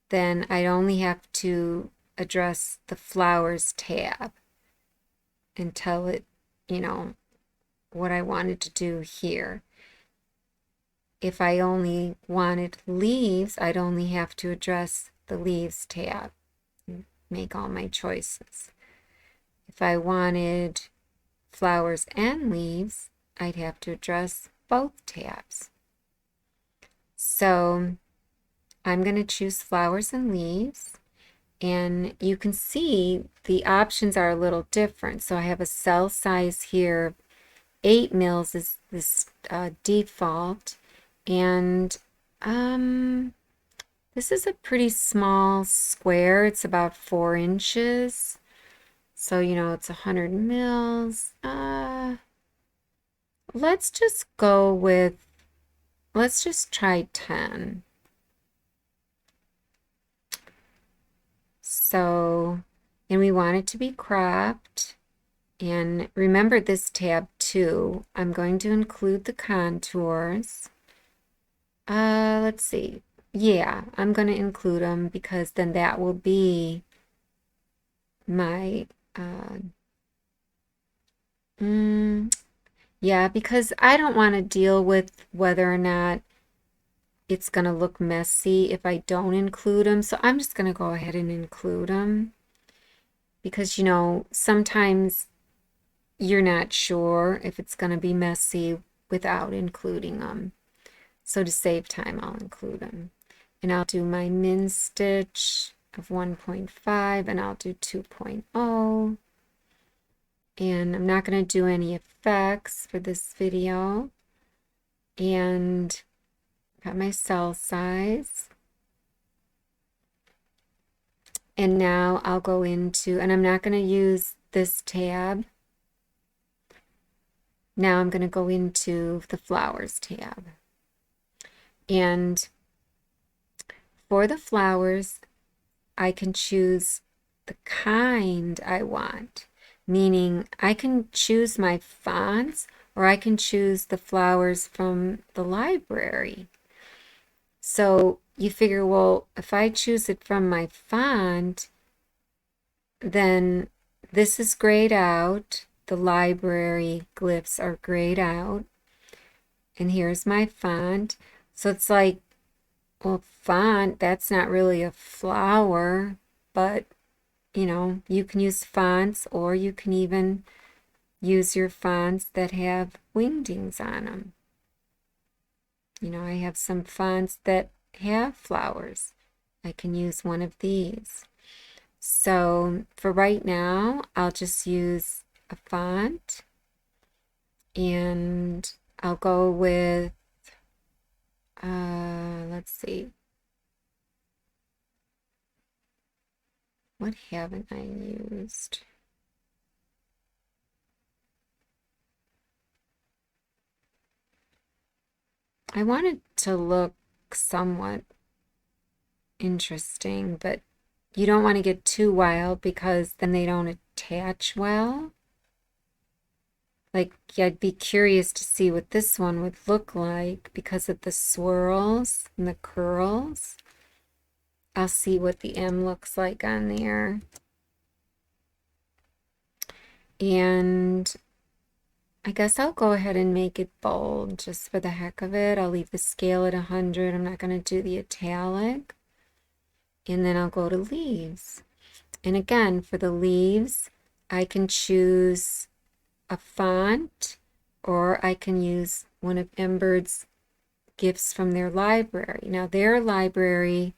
then I'd only have to address the flowers tab and tell it, you know, what I wanted to do here. If I only wanted leaves, I'd only have to address the leaves tab and make all my choices. If I wanted flowers and leaves, I'd have to address both tabs. So I'm going to choose flowers and leaves, and you can see the options are a little different. So I have a cell size here, 8 mils is this default, and this is a pretty small square. It's about 4 inches. So, you know, it's 100 mils. Let's just go with, let's just try 10. So, and we want it to be cropped. And remember this tab too. I'm going to include the contours. Let's see. Yeah, I'm going to include them because then that will be my, yeah, because I don't want to deal with whether or not it's going to look messy if I don't include them. So I'm just going to go ahead and include them because, you know, sometimes you're not sure if it's going to be messy without including them. So to save time, I'll include them. And I'll do my min stitch of 1.5 and I'll do 2.0. And I'm not going to do any effects for this video. And got my cell size. And now I'll go into, and I'm not going to use this tab. Now I'm going to go into the flowers tab. And for the flowers, I can choose the kind I want, meaning I can choose my fonts or I can choose the flowers from the library. So you figure, well, if I choose it from my font, then this is grayed out. The library glyphs are grayed out. And here's my font. So it's like, well, font, that's not really a flower, but, you know, you can use fonts or you can even use your fonts that have wingdings on them. You know, I have some fonts that have flowers. I can use one of these. So for right now, I'll just use a font and I'll go with, let's see. What haven't I used? I want it to look somewhat interesting, but you don't want to get too wild because then they don't attach well. Like, I'd be curious to see what this one would look like because of the swirls and the curls. I'll see what the M looks like on there. And I guess I'll go ahead and make it bold just for the heck of it. I'll leave the scale at 100. I'm not going to do the italic. And then I'll go to leaves. And again, for the leaves, I can choose a font, or I can use one of Embird's gifts from their library. Now, their library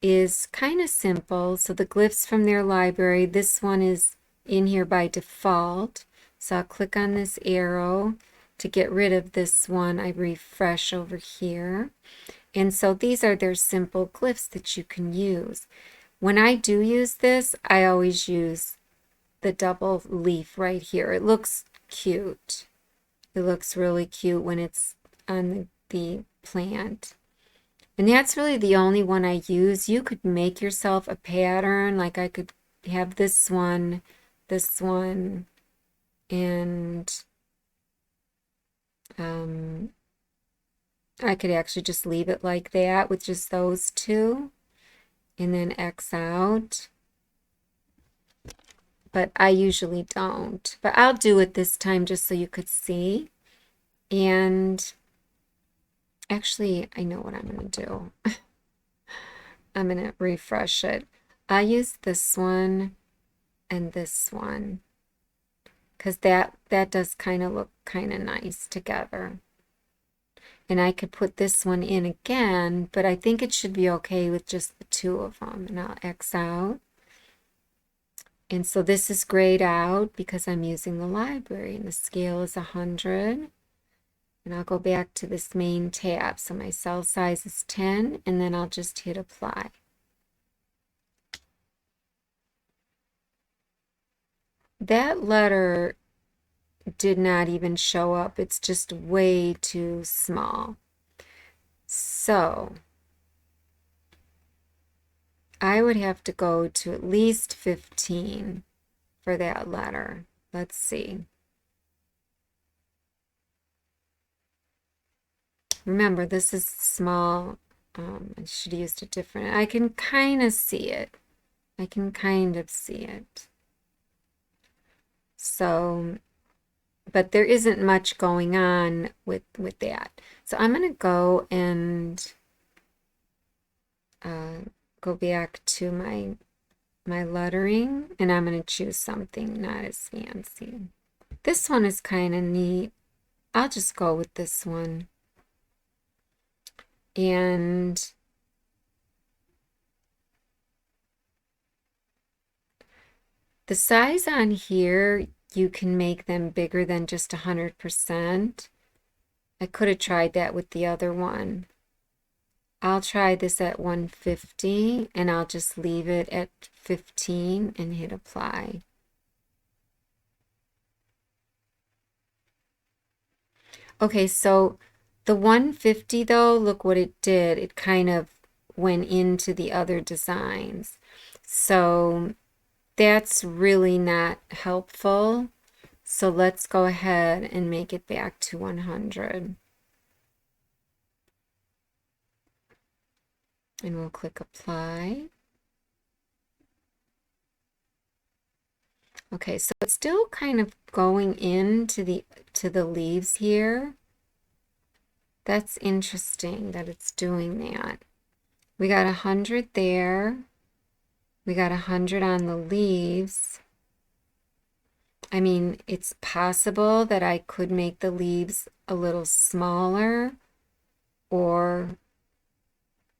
is kind of simple. So the glyphs from their library, this one is in here by default. So I'll click on this arrow to get rid of this one. I refresh over here. And so these are their simple glyphs that you can use. When I do use this, I always use the double leaf right here. It looks cute. It looks really cute when it's on the plant. And that's really the only one I use. You could make yourself a pattern. Like I could have this one, and I could actually just leave it like that with just those two and then X out. But I usually don't. But I'll do it this time just so you could see. And actually, I know what I'm going to do. I'm going to refresh it. I use this one and this one because that does kind of look kind of nice together. And I could put this one in again, but I think it should be okay with just the two of them. And I'll X out. And so this is grayed out because I'm using the library and the scale is 100. And I'll go back to this main tab. So my cell size is 10, and then I'll just hit apply. That letter did not even show up. It's just way too small. So I would have to go to at least 15 for that letter. Let's see. Remember, this is small. I should have used a different. I can kind of see it. I can kind of see it. So, but there isn't much going on with that. So I'm going to go and go back to my lettering, and I'm going to choose something not as fancy. This one is kind of neat. I'll just go with this one. And the size on here, you can make them bigger than just 100%. I could have tried that with the other one. I'll try this at 150, and I'll just leave it at 15 and hit apply. Okay, so the 150 though, look what it did. It kind of went into the other designs. So that's really not helpful. So let's go ahead and make it back to 100. And we'll click apply. Okay, so it's still kind of going into the leaves here. That's interesting that it's doing that. We got 100 there. We got 100 on the leaves. I mean, it's possible that I could make the leaves a little smaller, or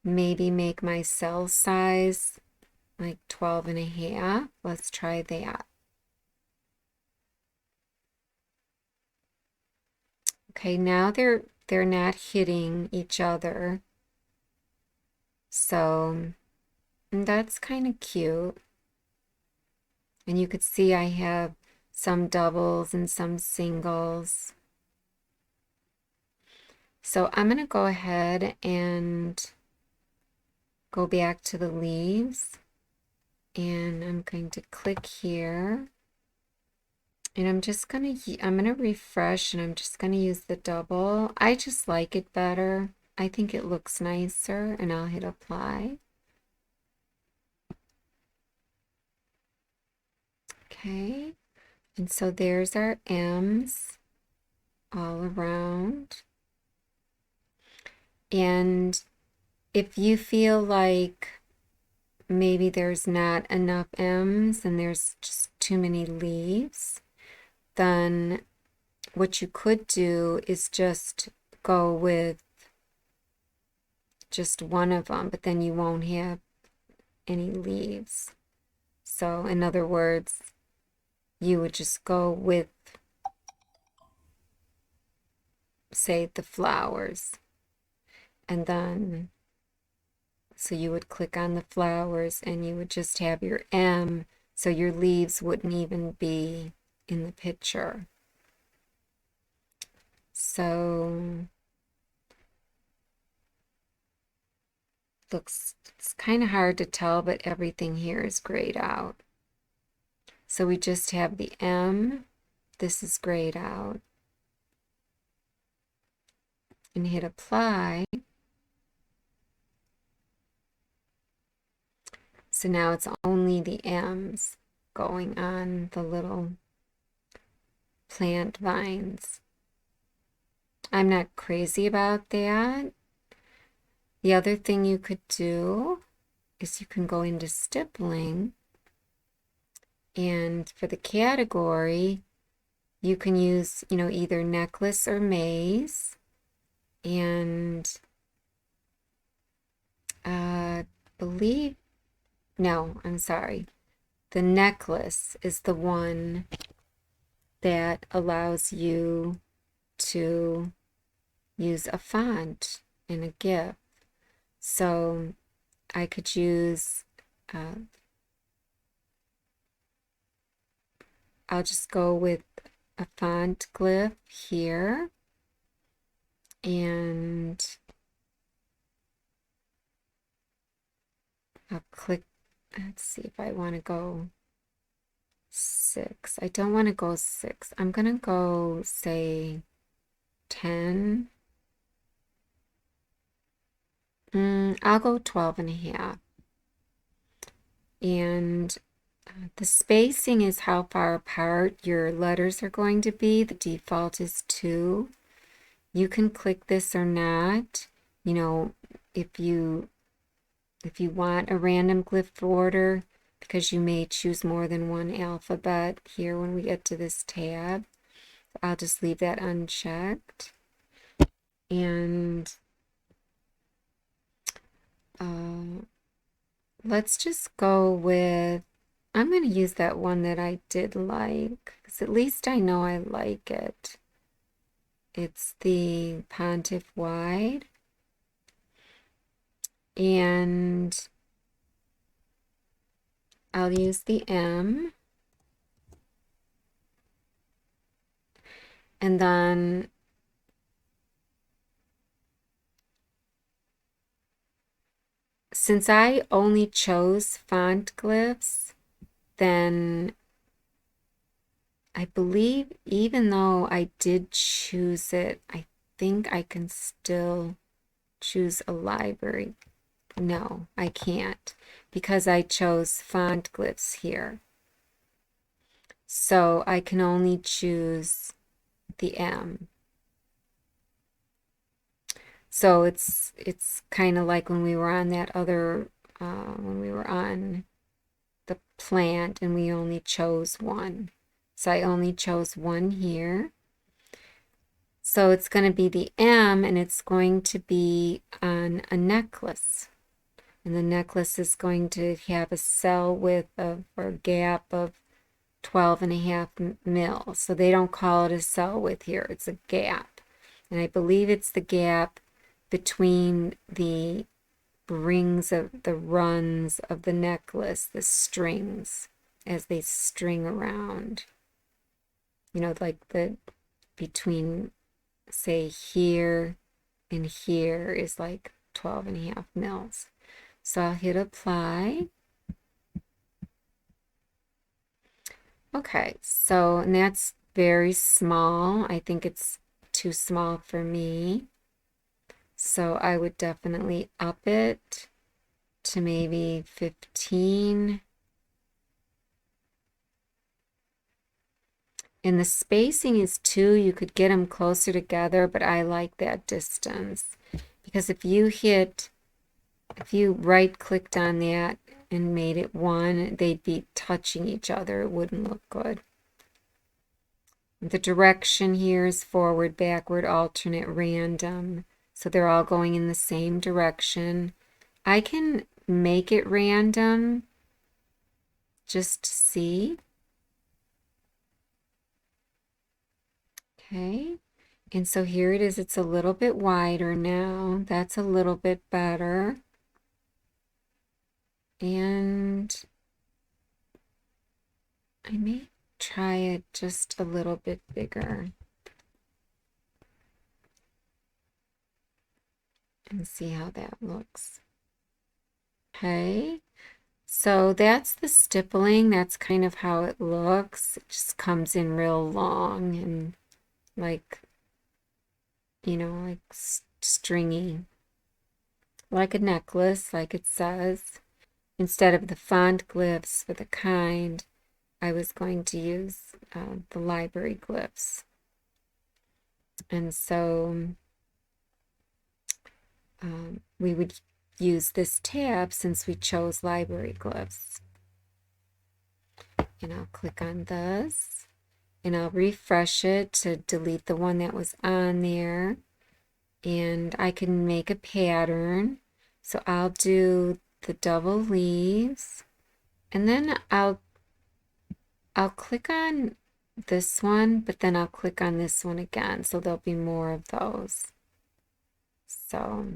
maybe make my cell size like 12 and a half. Let's try that. Okay, now they're not hitting each other. So that's kind of cute. And you could see I have some doubles and some singles. So I'm going to go ahead and go back to the leaves, and I'm going to click here, and I'm gonna refresh, and I'm just gonna use the double. I just like it better. I think it looks nicer, and I'll hit apply. Okay, and so there's our M's all around. And if you feel like maybe there's not enough M's and there's just too many leaves, then what you could do is just go with just one of them, but then you won't have any leaves. So in other words, you would just go with, say, the flowers, and then so you would click on the flowers and you would just have your M, so your leaves wouldn't even be in the picture. So it's kind of hard to tell, but everything here is grayed out. So we just have the M, this is grayed out, and hit apply. So now it's only the M's going on the little plant vines. I'm not crazy about that. The other thing you could do is you can go into stippling, and for the category, you can use, either necklace or maze, and I'm sorry. The necklace is the one that allows you to use a font in a GIF. So I could use, I'll just go with a font Glyph here, and I'll click, let's see if I want to go 6. I don't want to go 6. I'm going to go, say, 10. I'll go 12.5. And the spacing is how far apart your letters are going to be. The default is 2. You can click this or not. If you want a random glyph order, because you may choose more than one alphabet here when we get to this tab. I'll just leave that unchecked. And let's just go with, I'm going to use that one that I did like, because at least I know I like it. It's the Pontiff Wide. And I'll use the M. And then since I only chose font glyphs, then I believe even though I did choose it, I think I can still choose a library. No, I can't, because I chose font glyphs here. So I can only choose the M. So it's kind of like when we were on that other, when we were on the plant and we only chose one. So I only chose one here. So it's going to be the M, and it's going to be on a necklace. And the necklace is going to have a cell width of, or gap of 12.5 mil. So they don't call it a cell width here, it's a gap. And I believe it's the gap between the rings of the runs of the necklace, the strings, as they string around. Like the between, say, here and here is like 12.5 mils. So I'll hit apply. Okay, so, and that's very small. I think it's too small for me. So I would definitely up it to maybe 15. And the spacing is 2. You could get them closer together, but I like that distance. Because if you right-clicked on that and made it 1, they'd be touching each other. It wouldn't look good. The direction here is forward, backward, alternate, random. So they're all going in the same direction. I can make it random just to see. Okay. And so here it is. It's a little bit wider now. That's a little bit better. And I may try it just a little bit bigger and see how that looks. Okay. So that's the stippling. That's kind of how it looks. It just comes in real long and like, like stringy, like a necklace, like it says. Instead of the font glyphs for the kind, I was going to use the library glyphs. And so we would use this tab since we chose library glyphs. And I'll click on this and I'll refresh it to delete the one that was on there. And I can make a pattern. So I'll do the double leaves and then I'll click on this one, but then I'll click on this one again. So there'll be more of those. So,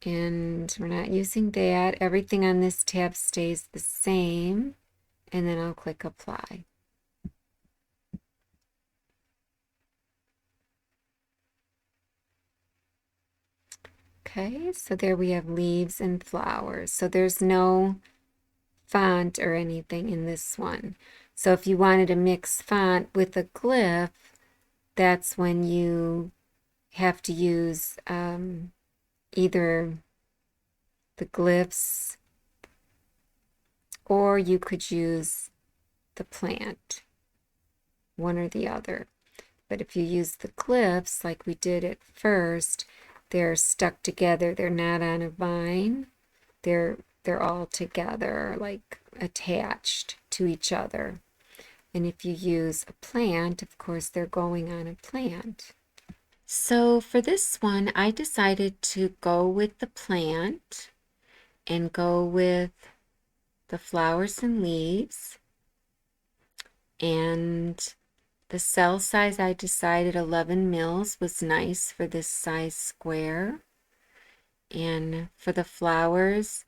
and we're not using that. Everything on this tab stays the same. And then I'll click apply. Okay, so there we have leaves and flowers. So there's no font or anything in this one. So if you wanted to mix font with a glyph, that's when you have to use either the glyphs or you could use the plant, one or the other. But if you use the glyphs like we did at first, they're stuck together. They're not on a vine. They're all together, like attached to each other. And if you use a plant, of course, they're going on a plant. So for this one, I decided to go with the plant and go with the flowers and leaves. And the cell size, I decided 11 mils was nice for this size square. And for the flowers,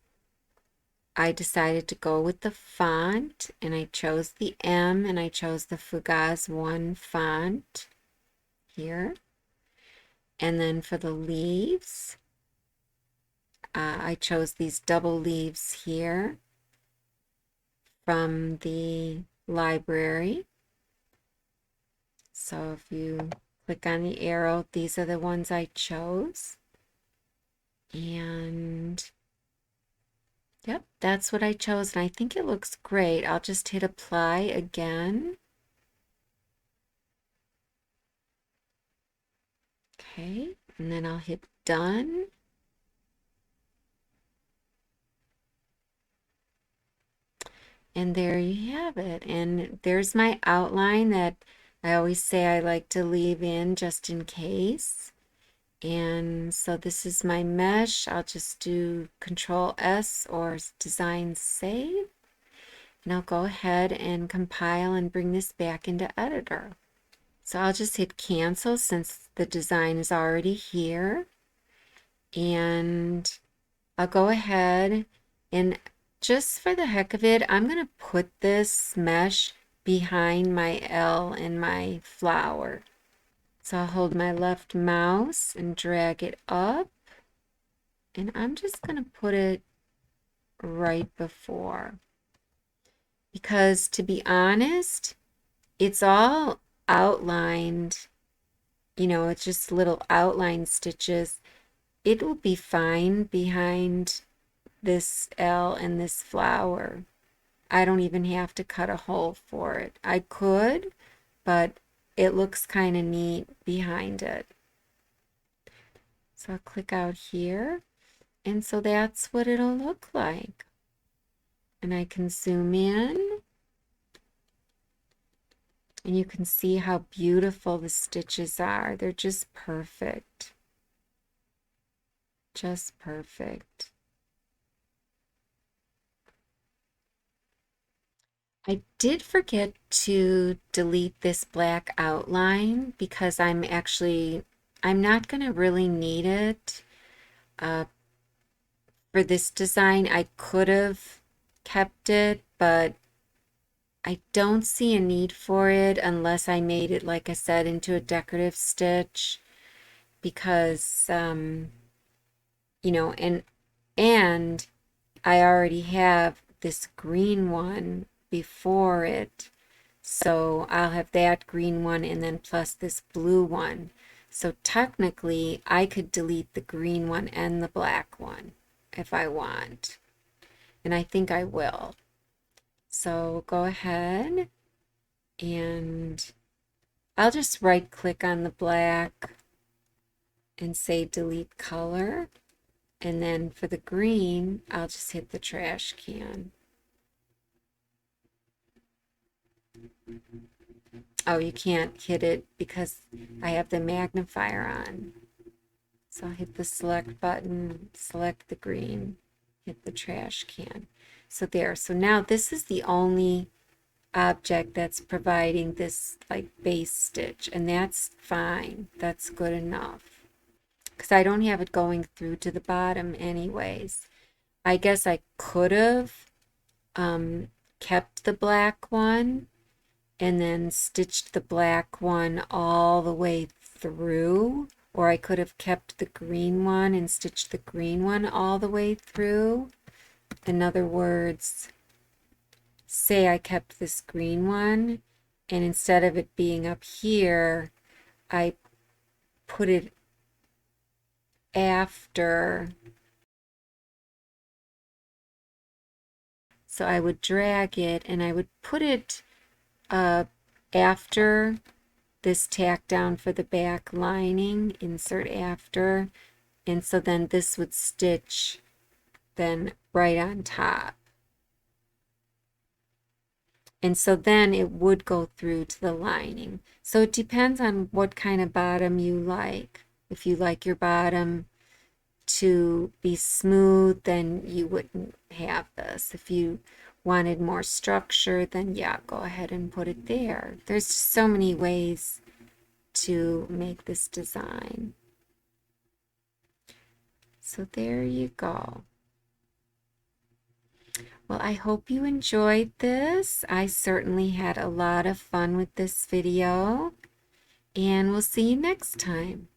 I decided to go with the font, and I chose the M, and I chose the Fugaz 1 font here. And then for the leaves, I chose these double leaves here from the library. So if you click on the arrow, these are the ones I chose. And yep, that's what I chose. And I think it looks great. I'll just hit apply again. Okay, and then I'll hit done. And there you have it. And there's my outline that I always say I like to leave in just in case. And so this is my mesh. I'll just do Control S or Design Save. And I'll go ahead and compile and bring this back into Editor. So I'll just hit cancel since the design is already here. And I'll go ahead and just for the heck of it, I'm going to put this mesh behind my L in my flower. So I'll hold my left mouse and drag it up. And I'm just going to put it right before. Because to be honest, it's all outlined. You know, it's just little outline stitches. It will be fine behind this L and this flower. I don't even have to cut a hole for it. I could, but it looks kind of neat behind it. So I'll click out here. And so that's what it'll look like. And I can zoom in. And you can see how beautiful the stitches are. They're just perfect. Just perfect. I did forget to delete this black outline because I'm not going to really need it for this design. I could have kept it, but I don't see a need for it unless I made it, like I said, into a decorative stitch because, you know, and I already have this green one before it. So I'll have that green one and then plus this blue one. So technically I could delete the green one and the black one if I want. And I think I will. So go ahead and I'll just right click on the black and say delete color. And then for the green, I'll just hit the trash can. Oh, you can't hit it because I have the magnifier on. So I'll hit the select button, select the green, hit the trash can. So there. So now this is the only object that's providing this like base stitch, and that's fine. That's good enough because I don't have it going through to the bottom anyways. I guess I could have kept the black one and then stitched the black one all the way through, or I could have kept the green one and stitched the green one all the way through. In other words, say I kept this green one and instead of it being up here, I put it after. So I would drag it and I would put it after this tack down for the back lining, insert after, and so then this would stitch then right on top. And so then it would go through to the lining. So it depends on what kind of bottom you like. If you like your bottom to be smooth, then you wouldn't have this. If you wanted more structure, then yeah, go ahead and put it there. There's so many ways to make this design. So there you go. Well, I hope you enjoyed this. I certainly had a lot of fun with this video, and we'll see you next time.